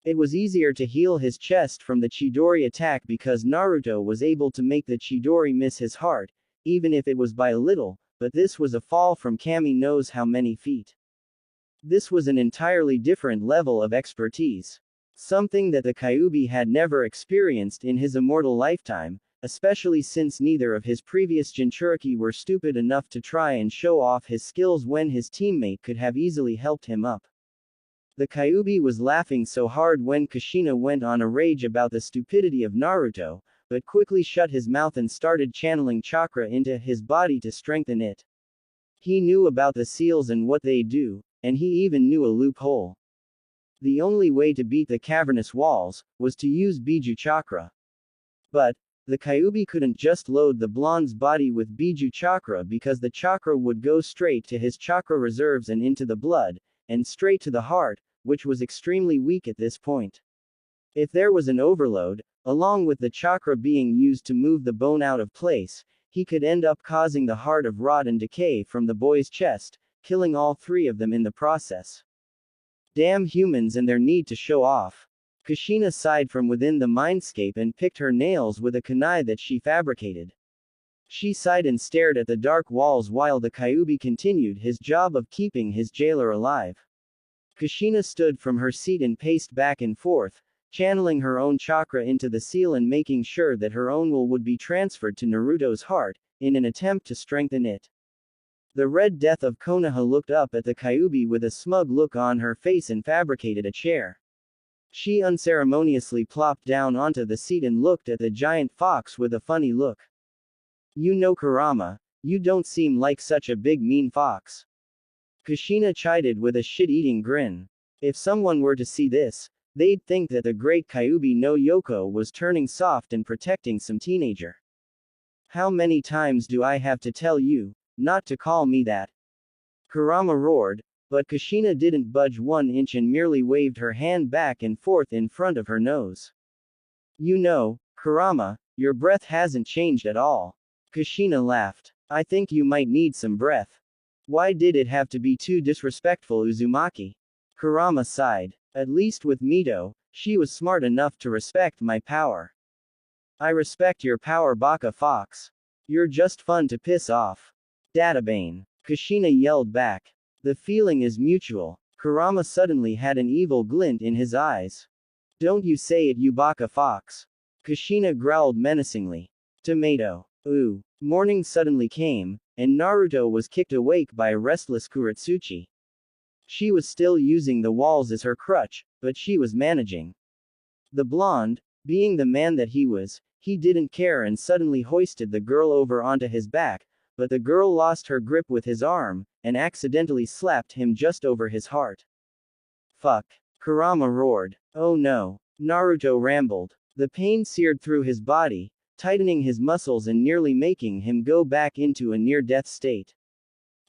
S1: It was easier to heal his chest from the Chidori attack because Naruto was able to make the Chidori miss his heart, even if it was by a little, but this was a fall from Kami knows how many feet. This was an entirely different level of expertise. Something that the Kyuubi had never experienced in his immortal lifetime, especially since neither of his previous Jinchuriki were stupid enough to try and show off his skills when his teammate could have easily helped him up. The Kyuubi was laughing so hard when Kushina went on a rage about the stupidity of Naruto, but quickly shut his mouth and started channeling chakra into his body to strengthen it. He knew about the seals and what they do, and he even knew a loophole. The only way to beat the cavernous walls was to use Biju chakra. But the Kyuubi couldn't just load the blonde's body with Biju chakra because the chakra would go straight to his chakra reserves and into the blood, and straight to the heart, which was extremely weak at this point. If there was an overload, along with the chakra being used to move the bone out of place, he could end up causing the heart of rot and decay from the boy's chest, killing all 3 of them in the process. Damn humans and their need to show off. Kushina sighed from within the mindscape and picked her nails with a kunai that she fabricated. She sighed and stared at the dark walls while the Kyuubi continued his job of keeping his jailer alive. Kushina stood from her seat and paced back and forth, channeling her own chakra into the seal and making sure that her own will would be transferred to Naruto's heart, in an attempt to strengthen it. The Red Death of Konoha looked up at the Kyuubi with a smug look on her face and fabricated a chair. She unceremoniously plopped down onto the seat and looked at the giant fox with a funny look. You know Kurama, you don't seem like such a big mean fox. Kushina chided with a shit-eating grin. If someone were to see this, they'd think that the great Kyuubi no Yoko was turning soft and protecting some teenager. How many times do I have to tell you, not to call me that? Kurama roared, but Kushina didn't budge 1 inch and merely waved her hand back and forth in front of her nose. You know, Kurama, your breath hasn't changed at all. Kushina laughed. I think you might need some breath. Why did it have to be too disrespectful, Uzumaki? Kurama sighed. At least with Mito, she was smart enough to respect my power. I respect your power, Baka Fox. You're just fun to piss off. Databane. Kushina yelled back. The feeling is mutual. Kurama suddenly had an evil glint in his eyes. Don't you say it, you Baka Fox. Kushina growled menacingly. Tomato. Ooh. Morning suddenly came, and Naruto was kicked awake by a restless Kuretsuchi. She was still using the walls as her crutch, but she was managing. The blonde, being the man that he was, he didn't care and suddenly hoisted the girl over onto his back, but the girl lost her grip with his arm, and accidentally slapped him just over his heart. Fuck. Kurama roared. Oh no. Naruto rambled. The pain seared through his body, tightening his muscles and nearly making him go back into a near-death state.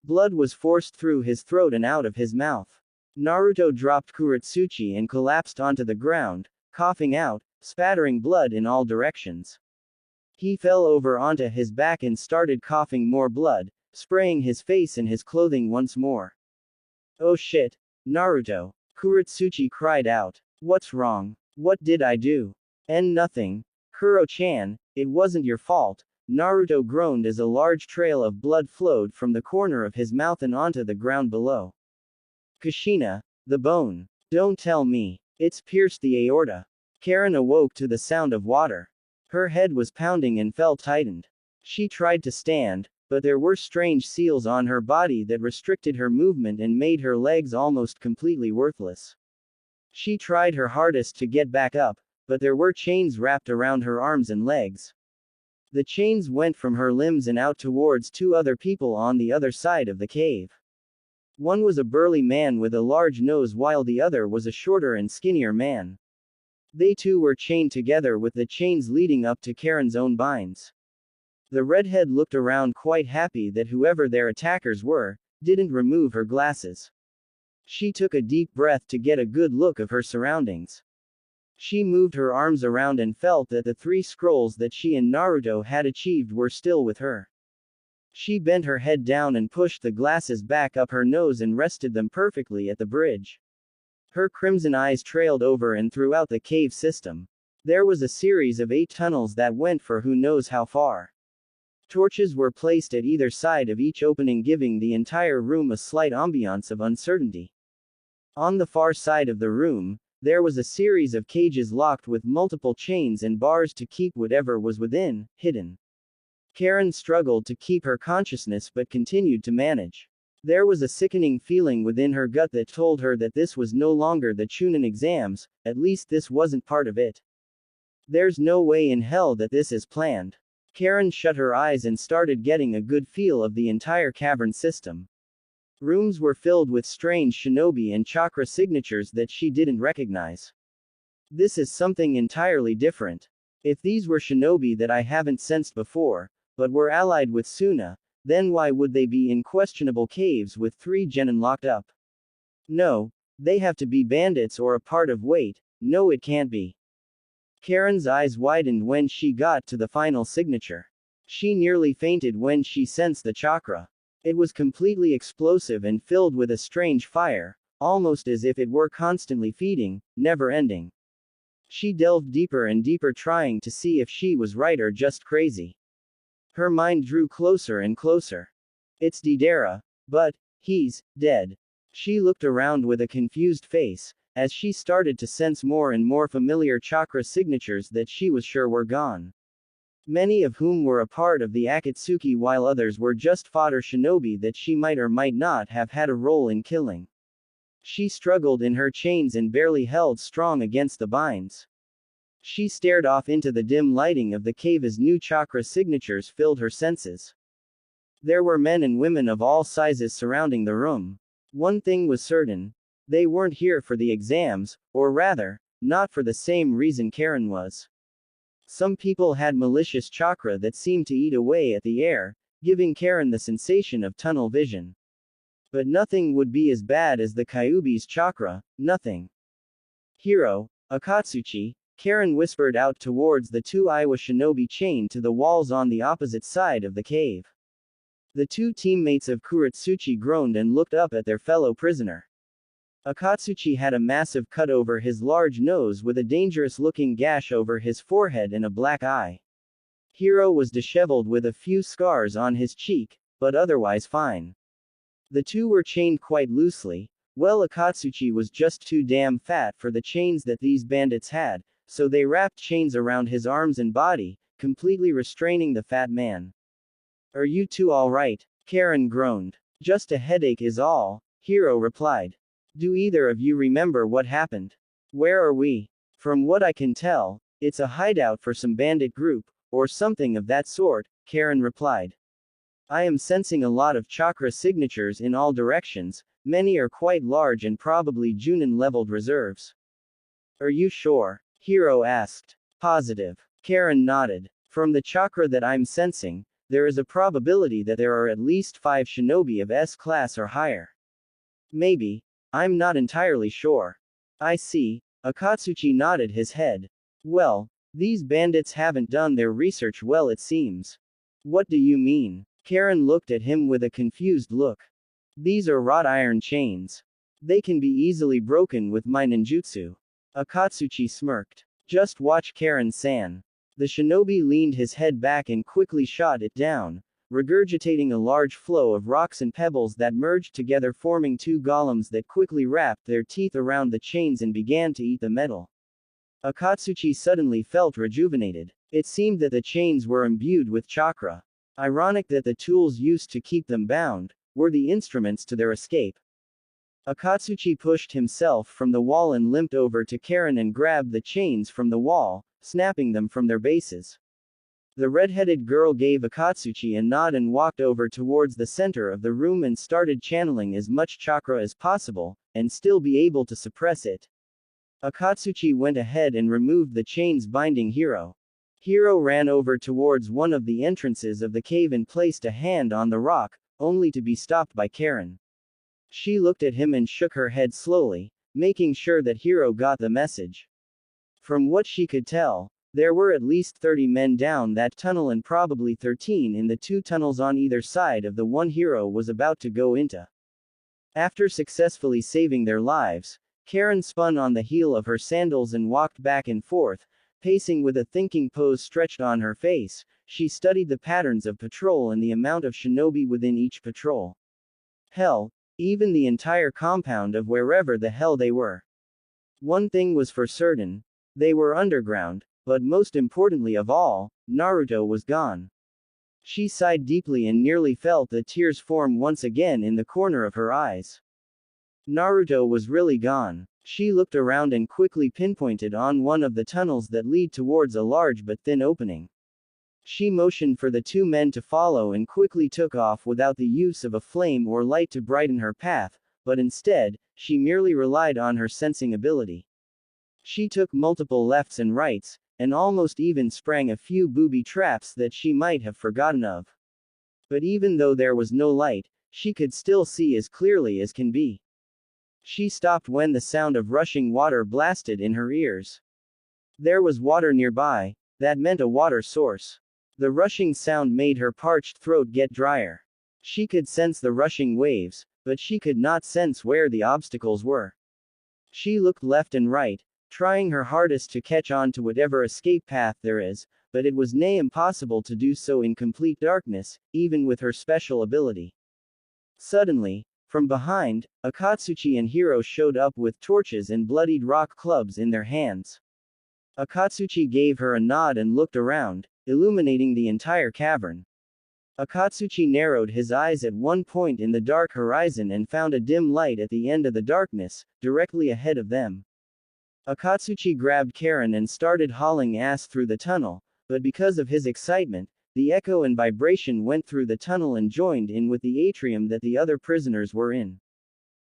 S1: Blood was forced through his throat and out of his mouth. Naruto dropped Kuretsuchi and collapsed onto the ground, coughing out, spattering blood in all directions. He fell over onto his back and started coughing more blood, spraying his face and his clothing once more. Oh shit, Naruto. Kuretsuchi cried out. What's wrong? What did I do? Nothing. Kuro-chan, it wasn't your fault. Naruto groaned as a large trail of blood flowed from the corner of his mouth and onto the ground below. Kushina, the bone. Don't tell me. It's pierced the aorta. Karin awoke to the sound of water. Her head was pounding and felt tightened. She tried to stand, but there were strange seals on her body that restricted her movement and made her legs almost completely worthless. She tried her hardest to get back up, but there were chains wrapped around her arms and legs. The chains went from her limbs and out towards 2 other people on the other side of the cave. One was a burly man with a large nose while the other was a shorter and skinnier man. They too were chained together with the chains leading up to Karin's own binds. The redhead looked around quite happy that whoever their attackers were, didn't remove her glasses. She took a deep breath to get a good look of her surroundings. She moved her arms around and felt that the 3 scrolls that she and Naruto had achieved were still with her. She bent her head down and pushed the glasses back up her nose and rested them perfectly at the bridge. Her crimson eyes trailed over and throughout the cave system. There was a series of 8 tunnels that went for who knows how far. Torches were placed at either side of each opening, giving the entire room a slight ambiance of uncertainty. On the far side of the room, there was a series of cages locked with multiple chains and bars to keep whatever was within, hidden. Karin struggled to keep her consciousness but continued to manage. There was a sickening feeling within her gut that told her that this was no longer the Chunin exams, at least this wasn't part of it. There's no way in hell that this is planned. Karin shut her eyes and started getting a good feel of the entire cavern system. Rooms were filled with strange shinobi and chakra signatures that she didn't recognize. This is something entirely different. If these were shinobi that I haven't sensed before, but were allied with Suna, then why would they be in questionable caves with 3 genin locked up? No, they have to be bandits or a part of Wait, no it can't be. Karin's eyes widened when she got to the final signature. She nearly fainted when she sensed the chakra. It was completely explosive and filled with a strange fire, almost as if it were constantly feeding, never ending. She delved deeper and deeper trying to see if she was right or just crazy. Her mind drew closer and closer. It's Deidara, but he's dead. She looked around with a confused face, as she started to sense more and more familiar chakra signatures that she was sure were gone. many of whom were a part of the Akatsuki while others were just fodder shinobi that she might or might not have had a role in killing. She struggled in her chains and barely held strong against the binds. She stared off into the dim lighting of the cave as new chakra signatures filled her senses. There were men and women of all sizes surrounding the room. One thing was certain. They weren't here for the exams, or rather, not for the same reason Karin was. Some people had malicious chakra that seemed to eat away at the air, giving Karin the sensation of tunnel vision. But nothing would be as bad as the Kyuubi's chakra, nothing. Hiro, Akatsuchi, Karin whispered out towards the two Iwa shinobi chained to the walls on the opposite side of the cave. The two teammates of Kuratsuchi groaned and looked up at their fellow prisoner. Akatsuchi had a massive cut over his large nose with a dangerous-looking gash over his forehead and a black eye. Hiro was disheveled with a few scars on his cheek, but otherwise fine. The two were chained quite loosely. Well, Akatsuchi was just too damn fat for the chains that these bandits had, so they wrapped chains around his arms and body, completely restraining the fat man. "Are you two all right?" Karin groaned. "Just a headache is all," Hiro replied. "Do either of you remember what happened?" "Where are we?" "From what I can tell, it's a hideout for some bandit group, or something of that sort," Karin replied. "I am sensing a lot of chakra signatures in all directions, many are quite large and probably Junin-leveled reserves." "Are you sure?" Hiro asked. "Positive." Karin nodded. "From the chakra that I'm sensing, there is a probability that there are at least 5 shinobi of S class or higher. Maybe. I'm not entirely sure." "I see." Akatsuchi nodded his head. "Well, these bandits haven't done their research well, it seems." "What do you mean?" Karin looked at him with a confused look. "These are wrought iron chains. They can be easily broken with my ninjutsu." Akatsuchi smirked. "Just watch Karin-san." The shinobi leaned his head back and quickly shot it down, regurgitating a large flow of rocks and pebbles that merged together, forming two golems that quickly wrapped their teeth around the chains and began to eat the metal. Akatsuchi suddenly felt rejuvenated. It seemed that the chains were imbued with chakra. Ironic that the tools used to keep them bound were the instruments to their escape. Akatsuchi pushed himself from the wall and limped over to Karin and grabbed the chains from the wall, snapping them from their bases. The red-headed girl gave Akatsuchi a nod and walked over towards the center of the room and started channeling as much chakra as possible, and still be able to suppress it. Akatsuchi went ahead and removed the chains binding Hiro. Hiro ran over towards one of the entrances of the cave and placed a hand on the rock, only to be stopped by Karin. She looked at him and shook her head slowly, making sure that Hiro got the message. From what she could tell, there were at least 30 men down that tunnel and probably 13 in the 2 tunnels on either side of the one Hiro was about to go into. After successfully saving their lives, Karin spun on the heel of her sandals and walked back and forth, pacing with a thinking pose stretched on her face. She studied the patterns of patrol and the amount of shinobi within each patrol. Hell, even the entire compound of wherever the hell they were. One thing was for certain. They were underground, but most importantly of all, Naruto was gone. She sighed deeply and nearly felt the tears form once again in the corner of her eyes. Naruto was really gone. She looked around and quickly pinpointed on one of the tunnels that lead towards a large but thin opening. She motioned for the 2 men to follow and quickly took off without the use of a flame or light to brighten her path, but instead, she merely relied on her sensing ability. She took multiple lefts and rights, and almost even sprang a few booby traps that she might have forgotten of. But even though there was no light, she could still see as clearly as can be. She stopped when the sound of rushing water blasted in her ears. There was water nearby. That meant a water source. The rushing sound made her parched throat get drier. She could sense the rushing waves, but she could not sense where the obstacles were. She looked left and right, trying her hardest to catch on to whatever escape path there is, but it was nigh impossible to do so in complete darkness, even with her special ability. Suddenly, from behind, Akatsuchi and Hiro showed up with torches and bloodied rock clubs in their hands. Akatsuchi gave her a nod and looked around, illuminating the entire cavern. Akatsuchi narrowed his eyes at one point in the dark horizon and found a dim light at the end of the darkness, directly ahead of them. Akatsuchi grabbed Karin and started hauling ass through the tunnel, but because of his excitement, the echo and vibration went through the tunnel and joined in with the atrium that the other prisoners were in.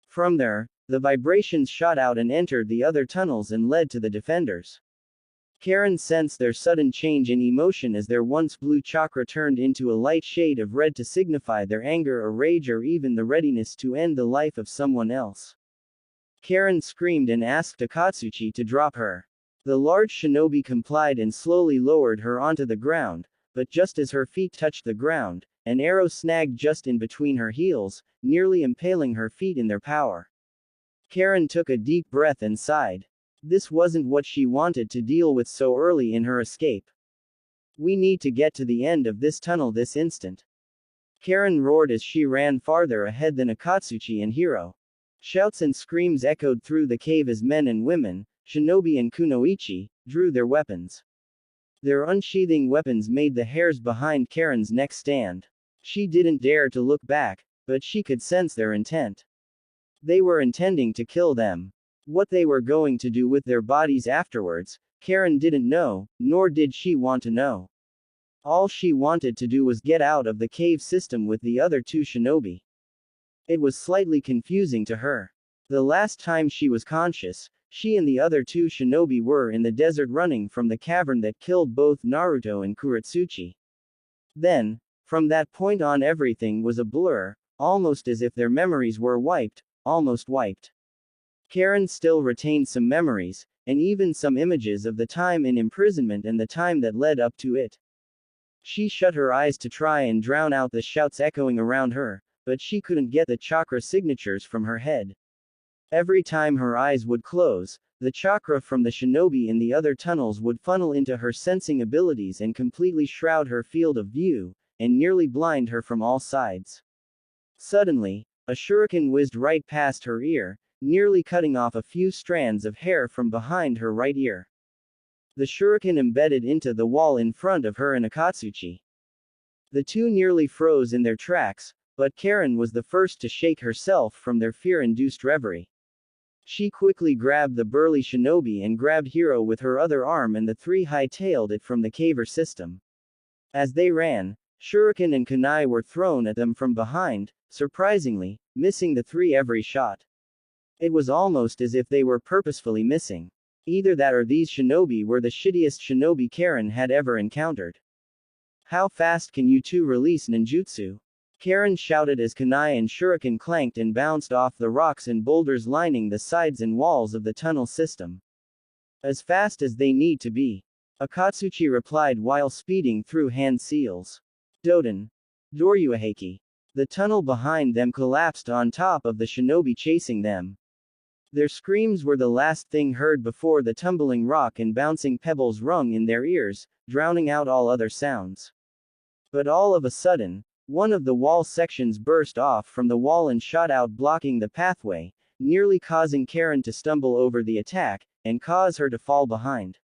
S1: From there, the vibrations shot out and entered the other tunnels and led to the defenders. Karin sensed their sudden change in emotion as their once blue chakra turned into a light shade of red to signify their anger or rage or even the readiness to end the life of someone else. Karin screamed and asked Akatsuchi to drop her. The large shinobi complied and slowly lowered her onto the ground, but just as her feet touched the ground, an arrow snagged just in between her heels, nearly impaling her feet in their power. Karin took a deep breath and sighed. This wasn't what she wanted to deal with so early in her escape. We need to get to the end of this tunnel this instant. Karin roared as she ran farther ahead than Akatsuchi and Hiro. Shouts and screams echoed through the cave as men and women, shinobi and kunoichi, drew their weapons. Their unsheathing weapons made the hairs behind Karin's neck stand. She didn't dare to look back, but she could sense their intent. They were intending to kill them. What they were going to do with their bodies afterwards, Karin didn't know, nor did she want to know. All she wanted to do was get out of the cave system with the other two shinobi. It was slightly confusing to her. The last time she was conscious, she and the other two shinobi were in the desert running from the cavern that killed both Naruto and Kuretsuchi. Then, from that point on everything was a blur, almost as if their memories were wiped, almost wiped. Karin still retained some memories, and even some images of the time in imprisonment and the time that led up to it. She shut her eyes to try and drown out the shouts echoing around her, but she couldn't get the chakra signatures from her head. Every time her eyes would close, the chakra from the shinobi in the other tunnels would funnel into her sensing abilities and completely shroud her field of view, and nearly blind her from all sides. Suddenly, a shuriken whizzed right past her ear, nearly cutting off a few strands of hair from behind her right ear. The shuriken embedded into the wall in front of her and Akatsuchi. The two nearly froze in their tracks, but Karin was the first to shake herself from their fear-induced reverie. She quickly grabbed the burly shinobi and grabbed Hiro with her other arm, and the three hightailed it from the caver system. As they ran, shuriken and kunai were thrown at them from behind, surprisingly, missing the three every shot. It was almost as if they were purposefully missing. Either that or these shinobi were the shittiest shinobi Karin had ever encountered. How fast can you two release ninjutsu? Karin shouted as kunai and shuriken clanked and bounced off the rocks and boulders lining the sides and walls of the tunnel system. As fast as they need to be. Akatsuchi replied while speeding through hand seals. Doden. Doryuaheki. The tunnel behind them collapsed on top of the shinobi chasing them. Their screams were the last thing heard before the tumbling rock and bouncing pebbles rung in their ears, drowning out all other sounds. But all of a sudden, one of the wall sections burst off from the wall and shot out, blocking the pathway, nearly causing Karin to stumble over the attack, and cause her to fall behind.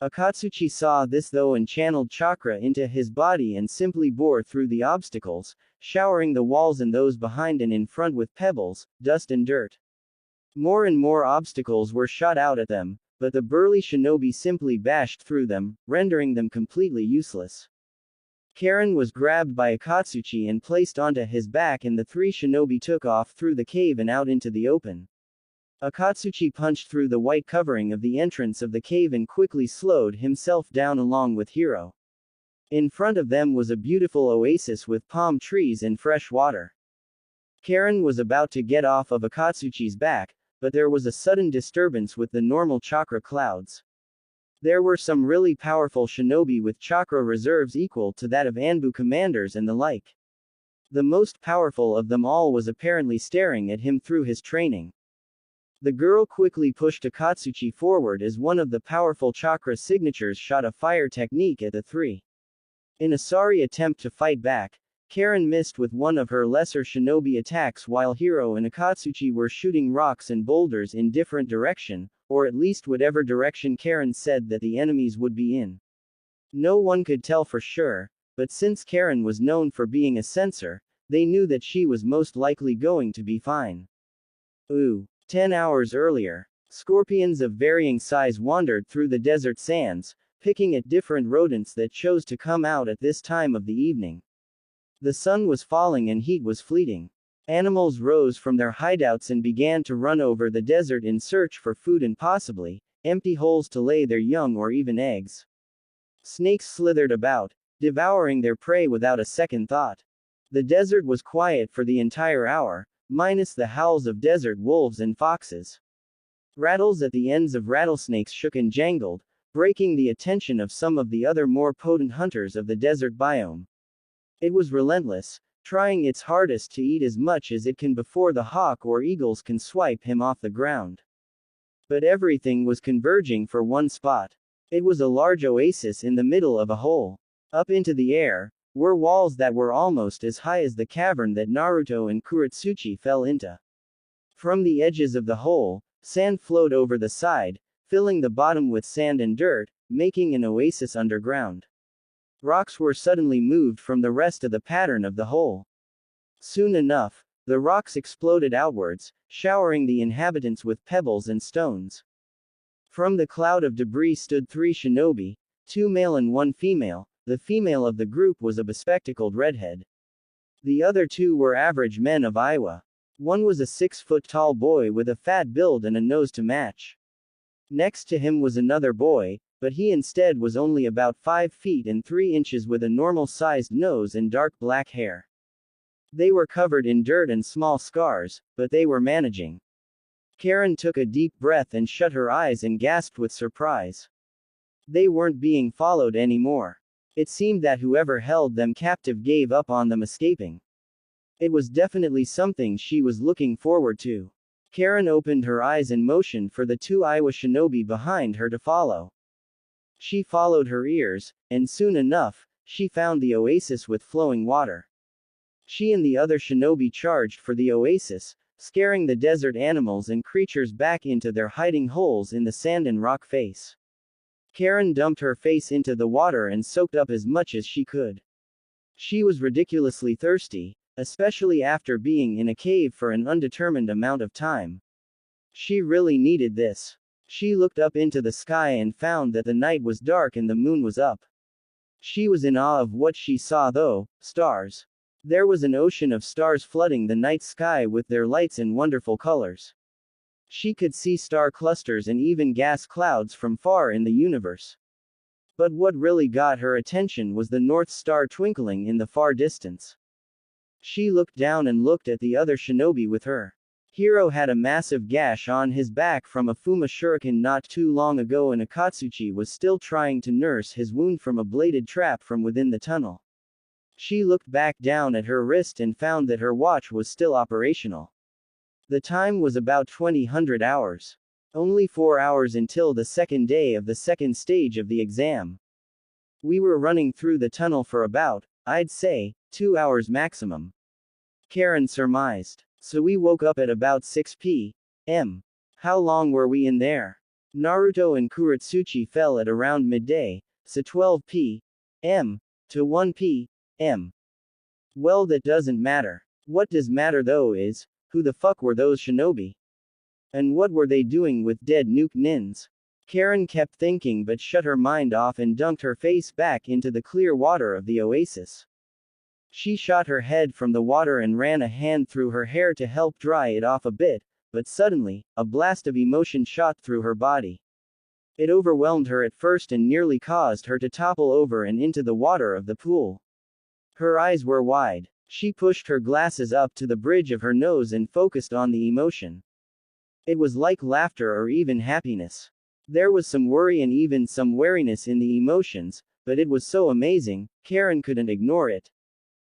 S1: Akatsuchi saw this though and channeled chakra into his body and simply bore through the obstacles, showering the walls and those behind and in front with pebbles, dust and dirt. More and more obstacles were shot out at them, but the burly shinobi simply bashed through them, rendering them completely useless. Karin was grabbed by Akatsuchi and placed onto his back, and the three shinobi took off through the cave and out into the open. Akatsuchi punched through the white covering of the entrance of the cave and quickly slowed himself down along with Hiro. In front of them was a beautiful oasis with palm trees and fresh water. Karin was about to get off of Akatsuchi's back, but there was a sudden disturbance with the normal chakra clouds. There were some really powerful shinobi with chakra reserves equal to that of Anbu commanders and the like. The most powerful of them all was apparently staring at him through his training. The girl quickly pushed Akatsuchi forward as one of the powerful chakra signatures shot a fire technique at the three. In a sorry attempt to fight back, Karin missed with one of her lesser shinobi attacks while Hiro and Akatsuchi were shooting rocks and boulders in different direction, or at least whatever direction Karin said that the enemies would be in. No one could tell for sure, but since Karin was known for being a censor, they knew that she was most likely going to be fine. 10 hours earlier, scorpions of varying size wandered through the desert sands, picking at different rodents that chose to come out at this time of the evening. The sun was falling and heat was fleeting. Animals rose from their hideouts and began to run over the desert in search for food and possibly empty holes to lay their young or even eggs. Snakes slithered about, devouring their prey without a second thought. The desert was quiet for the entire hour, minus the howls of desert wolves and foxes. Rattles at the ends of rattlesnakes shook and jangled, breaking the attention of some of the other more potent hunters of the desert biome. It was relentless, trying its hardest to eat as much as it can before the hawk or eagles can swipe him off the ground. But everything was converging for one spot. It was a large oasis in the middle of a hole. Up into the air were walls that were almost as high as the cavern that Naruto and Kuretsuchi fell into. From the edges of the hole, sand flowed over the side, filling the bottom with sand and dirt, making an oasis underground. Rocks were suddenly moved from the rest of the pattern of the hole. Soon enough, the rocks exploded outwards, showering the inhabitants with pebbles and stones. From the cloud of debris stood 3 shinobi, 2 male and 1 female. The female of the group was a bespectacled redhead. The other 2 were average men of Iowa. One was a 6-foot-tall boy with a fat build and a nose to match. Next to him was another boy, but he instead was only about 5 feet and 3 inches with a normal-sized nose and dark black hair. They were covered in dirt and small scars, but they were managing. Karin took a deep breath and shut her eyes and gasped with surprise. They weren't being followed anymore. It seemed that whoever held them captive gave up on them escaping. It was definitely something she was looking forward to. Karin opened her eyes and motioned for the 2 Iowa shinobi behind her to follow. She followed her ears, and soon enough, she found the oasis with flowing water. She and the other shinobi charged for the oasis, scaring the desert animals and creatures back into their hiding holes in the sand and rock face. Karin dumped her face into the water and soaked up as much as she could. She was ridiculously thirsty, especially after being in a cave for an undetermined amount of time. She really needed this. She looked up into the sky and found that the night was dark and the moon was up. She was in awe of what she saw though, stars. There was an ocean of stars flooding the night sky with their lights and wonderful colors. She could see star clusters and even gas clouds from far in the universe. But what really got her attention was the North Star twinkling in the far distance. She looked down and looked at the other shinobi with her. Hiro had a massive gash on his back from a Fuma shuriken not too long ago, and Akatsuchi was still trying to nurse his wound from a bladed trap from within the tunnel. She looked back down at her wrist and found that her watch was still operational. The time was about 2000 hours. Only 4 hours until the second day of the second stage of the exam. We were running through the tunnel for about, I'd say, 2 hours maximum. Karin surmised. So we woke up at about 6 p.m. How long were we in there? Naruto and Kuretsuchi fell at around midday, so 12 p.m. to 1 p.m. Well, that doesn't matter. What does matter though is, who the fuck were those shinobi? And what were they doing with dead nuke nins? Karin kept thinking but shut her mind off and dunked her face back into the clear water of the oasis. She shot her head from the water and ran a hand through her hair to help dry it off a bit, but suddenly, a blast of emotion shot through her body. It overwhelmed her at first and nearly caused her to topple over and into the water of the pool. Her eyes were wide. She pushed her glasses up to the bridge of her nose and focused on the emotion. It was like laughter or even happiness. There was some worry and even some wariness in the emotions, but it was so amazing, Karin couldn't ignore it.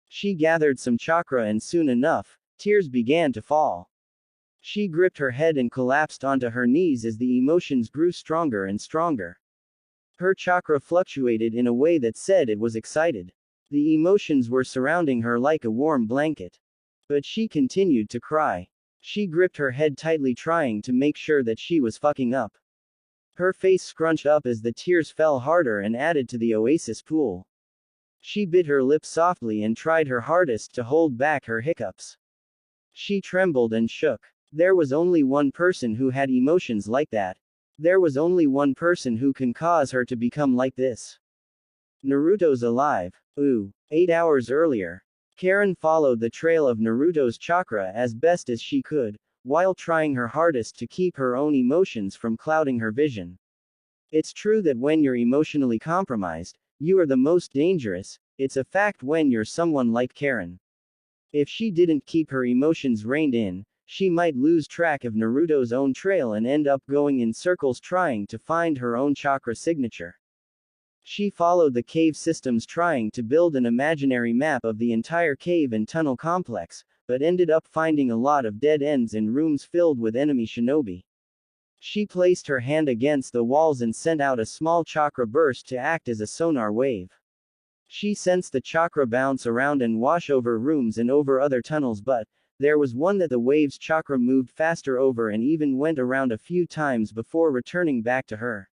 S1: She gathered some chakra and soon enough, tears began to fall. She gripped her head and collapsed onto her knees as the emotions grew stronger and stronger. Her chakra fluctuated in a way that said it was excited. The emotions were surrounding her like a warm blanket. But she continued to cry. She gripped her head tightly, trying to make sure that she was fucking up. Her face scrunched up as the tears fell harder and added to the oasis pool. She bit her lip softly and tried her hardest to hold back her hiccups. She trembled and shook. There was only one person who had emotions like that. There was only one person who can cause her to become like this. Naruto's alive. Ooh. 8 hours earlier. Karin followed the trail of Naruto's chakra as best as she could, while trying her hardest to keep her own emotions from clouding her vision. It's true that when you're emotionally compromised, you are the most dangerous. It's a fact when you're someone like Karin. If she didn't keep her emotions reined in, she might lose track of Naruto's own trail and end up going in circles trying to find her own chakra signature. She followed the cave systems trying to build an imaginary map of the entire cave and tunnel complex, but ended up finding a lot of dead ends in rooms filled with enemy shinobi. She placed her hand against the walls and sent out a small chakra burst to act as a sonar wave. She sensed the chakra bounce around and wash over rooms and over other tunnels, but there was one that the wave's chakra moved faster over and even went around a few times before returning back to her.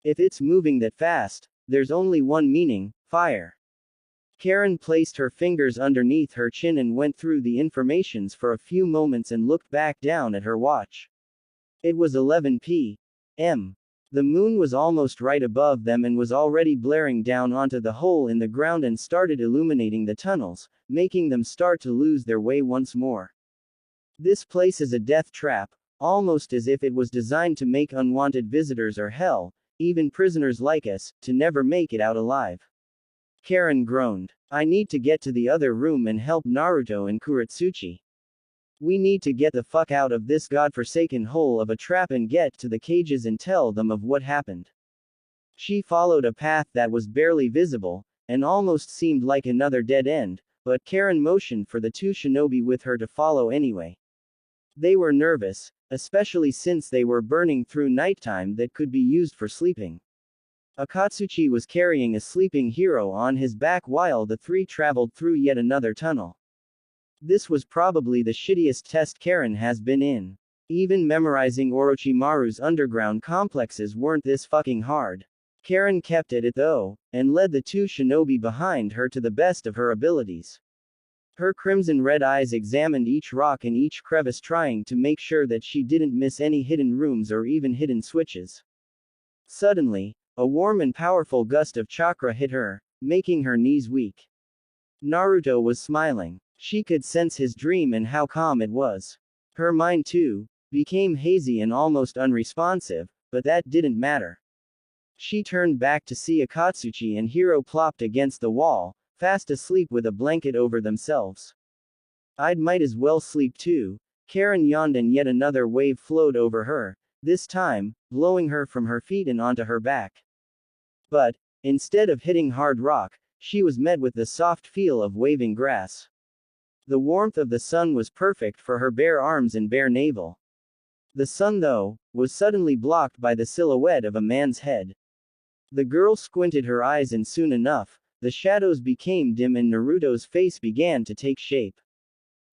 S1: If it's moving that fast, there's only one meaning: fire. Karin placed her fingers underneath her chin and went through the informations for a few moments and looked back down at her watch. It was 11 p.m. The moon was almost right above them and was already blaring down onto the hole in the ground and started illuminating the tunnels, making them start to lose their way once more. This place is a death trap, almost as if it was designed to make unwanted visitors or hell, even prisoners like us, to never make it out alive. Karin groaned. I need to get to the other room and help Naruto and Kuretsuchi. We need to get the fuck out of this godforsaken hole of a trap and get to the cages and tell them of what happened. She followed a path that was barely visible, and almost seemed like another dead end, but Karin motioned for the two shinobi with her to follow anyway. They were nervous, especially since they were burning through nighttime that could be used for sleeping. Akatsuchi was carrying a sleeping hero on his back while the three traveled through yet another tunnel. This was probably the shittiest test Karin has been in. Even memorizing Orochimaru's underground complexes weren't this fucking hard. Karin kept at it though, and led the two shinobi behind her to the best of her abilities. Her crimson-red eyes examined each rock and each crevice trying to make sure that she didn't miss any hidden rooms or even hidden switches. Suddenly, a warm and powerful gust of chakra hit her, making her knees weak. Naruto was smiling. She could sense his dream and how calm it was. Her mind, too, became hazy and almost unresponsive, but that didn't matter. She turned back to see Akatsuchi and Hiro plopped against the wall, fast asleep with a blanket over themselves. Might as well sleep too. Karin yawned and yet another wave flowed over her, this time, blowing her from her feet and onto her back. But, instead of hitting hard rock, she was met with the soft feel of waving grass. The warmth of the sun was perfect for her bare arms and bare navel. The sun, though, was suddenly blocked by the silhouette of a man's head. The girl squinted her eyes and soon enough, the shadows became dim and Naruto's face began to take shape.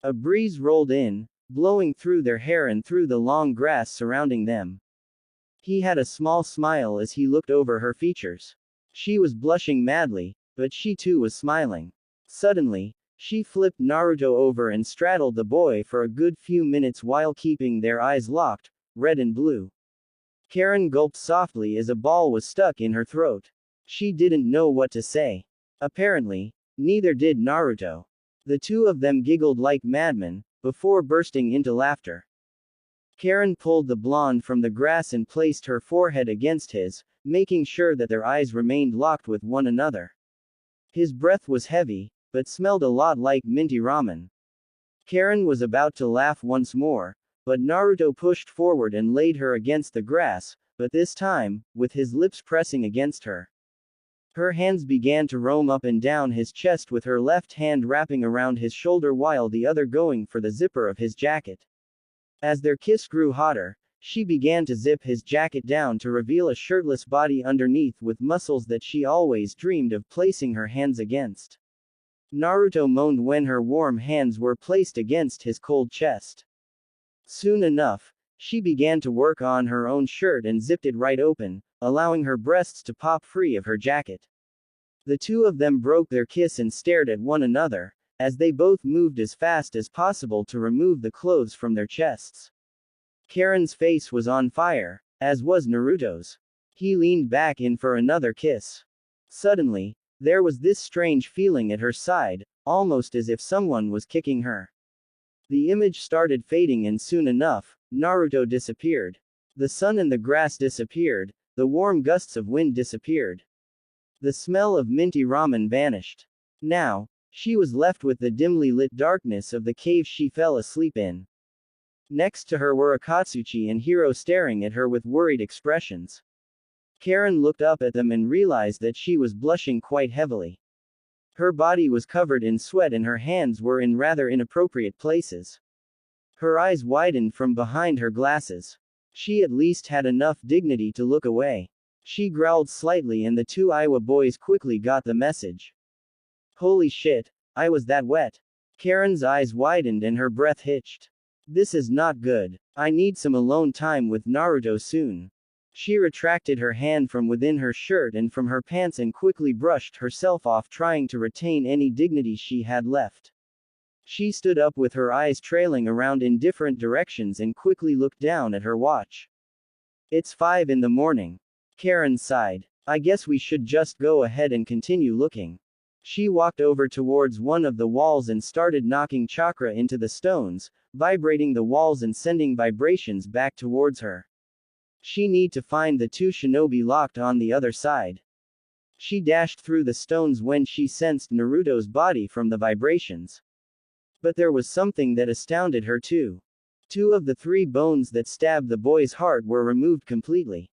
S1: A breeze rolled in, blowing through their hair and through the long grass surrounding them. He had a small smile as he looked over her features. She was blushing madly, but she too was smiling. Suddenly, she flipped Naruto over and straddled the boy for a good few minutes while keeping their eyes locked, red and blue. Karin gulped softly as a ball was stuck in her throat. She didn't know what to say. Apparently, neither did Naruto. The two of them giggled like madmen, before bursting into laughter. Karin pulled the blonde from the grass and placed her forehead against his, making sure that their eyes remained locked with one another. His breath was heavy, but smelled a lot like minty ramen. Karin was about to laugh once more, but Naruto pushed forward and laid her against the grass, but this time, with his lips pressing against her. Her hands began to roam up and down his chest with her left hand wrapping around his shoulder while the other going for the zipper of his jacket. As their kiss grew hotter, she began to zip his jacket down to reveal a shirtless body underneath with muscles that she always dreamed of placing her hands against. Naruto moaned when her warm hands were placed against his cold chest. Soon enough, She began to work on her own shirt and zipped it right open, allowing her breasts to pop free of her jacket. The two of them broke their kiss and stared at one another, as they both moved as fast as possible to remove the clothes from their chests. Karen's face was on fire, as was Naruto's. He leaned back in for another kiss. Suddenly, there was this strange feeling at her side, almost as if someone was kicking her. The image started fading and soon enough, Naruto disappeared. The sun and the grass disappeared, the warm gusts of wind disappeared. The smell of minty ramen vanished. Now, she was left with the dimly lit darkness of the cave she fell asleep in. Next to her were Akatsuchi and Hiro staring at her with worried expressions. Karin looked up at them and realized that she was blushing quite heavily. Her body was covered in sweat and her hands were in rather inappropriate places. Her eyes widened from behind her glasses. She at least had enough dignity to look away. She growled slightly and the two Iowa boys quickly got the message. Holy shit, I was that wet. Karen's eyes widened and her breath hitched. This is not good. I need some alone time with Naruto soon. She retracted her hand from within her shirt and from her pants and quickly brushed herself off, trying to retain any dignity she had left. She stood up with her eyes trailing around in different directions and quickly looked down at her watch. It's 5 in the morning. Karin sighed. I guess we should just go ahead and continue looking. She walked over towards one of the walls and started knocking chakra into the stones, vibrating the walls and sending vibrations back towards her. She need to find the two shinobi locked on the other side. She dashed through the stones when she sensed Naruto's body from the vibrations. But there was something that astounded her too. 2 of the 3 bones that stabbed the boy's heart were removed completely.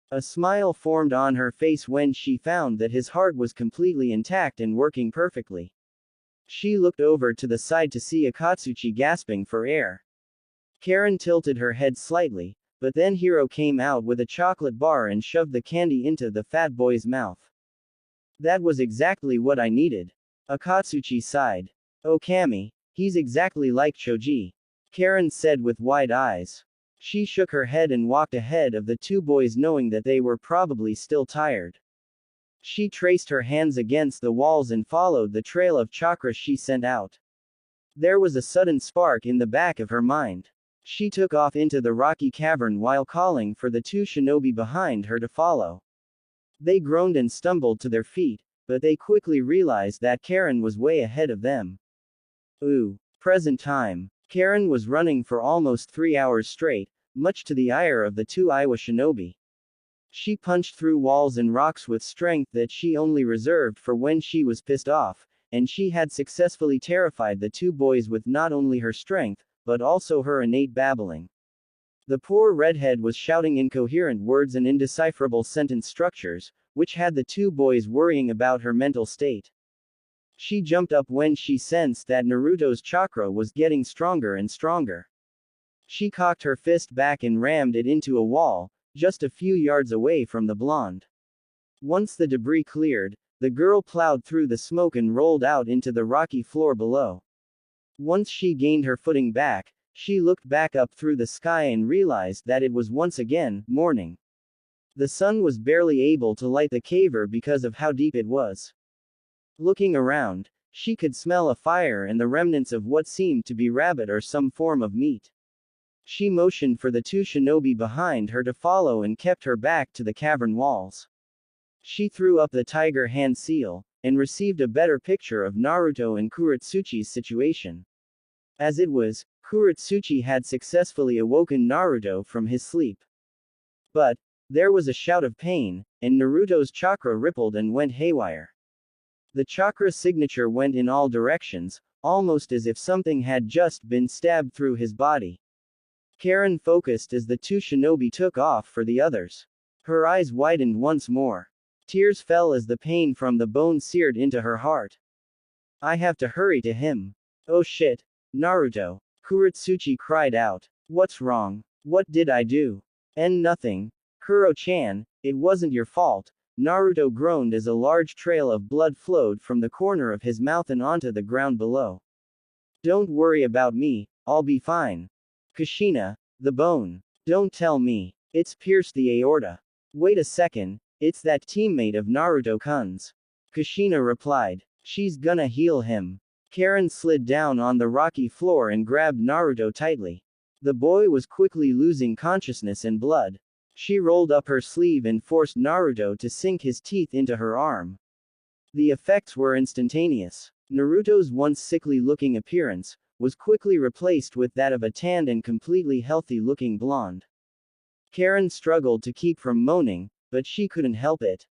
S1: A smile formed on her face when she found that his heart was completely intact and working perfectly. She looked over to the side to see Akatsuchi gasping for air. Karin tilted her head slightly, but then Hiro came out with a chocolate bar and shoved the candy into the fat boy's mouth. That was exactly what I needed. Akatsuchi sighed. Oh Kami, he's exactly like Choji. Karin said with wide eyes. She shook her head and walked ahead of the 2 boys, knowing that they were probably still tired. She traced her hands against the walls and followed the trail of chakra she sent out. There was a sudden spark in the back of her mind. She took off into the rocky cavern while calling for the 2 shinobi behind her to follow. They groaned and stumbled to their feet, but they quickly realized that Karin was way ahead of them. Present time. Karin was running for almost 3 hours straight, much to the ire of the 2 Iowa shinobi. She punched through walls and rocks with strength that she only reserved for when she was pissed off, and she had successfully terrified the 2 boys with not only her strength, but also her innate babbling. The poor redhead was shouting incoherent words and indecipherable sentence structures, which had the 2 boys worrying about her mental state. She jumped up when she sensed that Naruto's chakra was getting stronger and stronger. She cocked her fist back and rammed it into a wall, just a few yards away from the blonde. Once the debris cleared, the girl plowed through the smoke and rolled out into the rocky floor below. Once she gained her footing back, she looked back up through the sky and realized that it was once again morning. The sun was barely able to light the caver because of how deep it was. Looking around, she could smell a fire and the remnants of what seemed to be rabbit or some form of meat. She motioned for the 2 shinobi behind her to follow and kept her back to the cavern walls. She threw up the tiger hand seal, and received a better picture of Naruto and Kuretsuchi's situation. As it was, Kuretsuchi had successfully awoken Naruto from his sleep. But there was a shout of pain, and Naruto's chakra rippled and went haywire. The chakra signature went in all directions, almost as if something had just been stabbed through his body. Karin focused as the 2 shinobi took off for the others. Her eyes widened once more. Tears fell as the pain from the bone seared into her heart. I have to hurry to him. Oh shit. Naruto. Kuretsuchi cried out. What's wrong? What did I do? Nothing. Kuro-chan, it wasn't your fault. Naruto groaned as a large trail of blood flowed from the corner of his mouth and onto the ground below. Don't worry about me, I'll be fine. Kushina, The bone. Don't tell me. It's pierced the aorta. Wait a second, it's that teammate of Naruto-kun's. Kushina replied. She's gonna heal him. Karin slid down on the rocky floor and grabbed Naruto tightly. The boy was quickly losing consciousness and blood. She rolled up her sleeve and forced Naruto to sink his teeth into her arm. The effects were instantaneous. Naruto's once sickly-looking appearance was quickly replaced with that of a tanned and completely healthy-looking blonde. Karin struggled to keep from moaning, but she couldn't help it.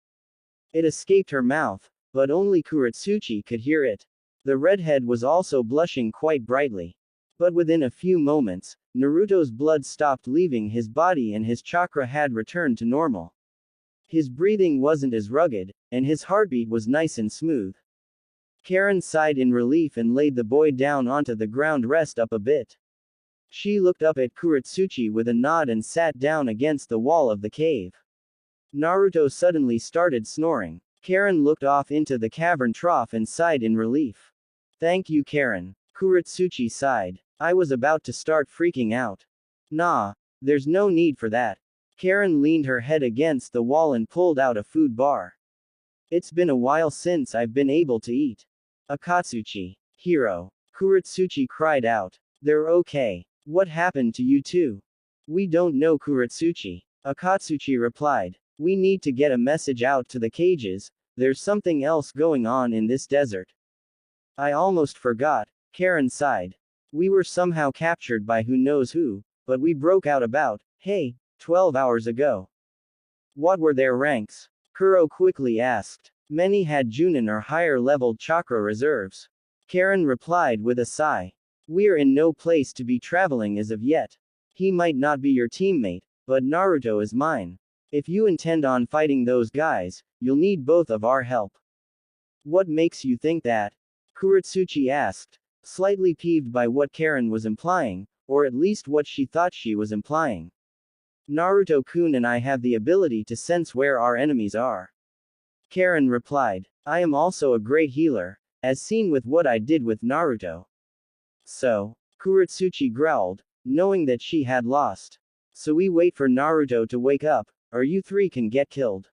S1: It escaped her mouth, but only Kuretsuchi could hear it. The redhead was also blushing quite brightly. But within a few moments, Naruto's blood stopped leaving his body and his chakra had returned to normal. His breathing wasn't as rugged, and his heartbeat was nice and smooth. Karin sighed in relief and laid the boy down onto the ground. Rest up a bit. She looked up at Kuretsuchi with a nod and sat down against the wall of the cave. Naruto suddenly started snoring. Karin looked off into the cavern trough and sighed in relief. Thank you, Karin. Kuretsuchi sighed. I was about to start freaking out. Nah, there's no need for that. Karin leaned her head against the wall and pulled out a food bar. It's been a while since I've been able to eat. Akatsuchi. Hero. Kuretsuchi cried out. They're okay. What happened to you two? We don't know, Kuretsuchi. Akatsuchi replied. We need to get a message out to the cages. There's something else going on in this desert. I almost forgot. Karin sighed. We were somehow captured by who knows who, but we broke out about, 12 hours ago. What were their ranks? Kuro quickly asked. Many had Junin or higher leveled chakra reserves. Karin replied with a sigh. We're in no place to be traveling as of yet. He might not be your teammate, but Naruto is mine. If you intend on fighting those guys, you'll need both of our help. What makes you think that? Kuretsuchi asked, slightly peeved by what Karin was implying, or at least what she thought she was implying. Naruto-kun and I have the ability to sense where our enemies are. Karin replied. I am also a great healer, as seen with what I did with Naruto. So? Kuretsuchi growled, knowing that she had lost. So we wait for Naruto to wake up, or you three can get killed.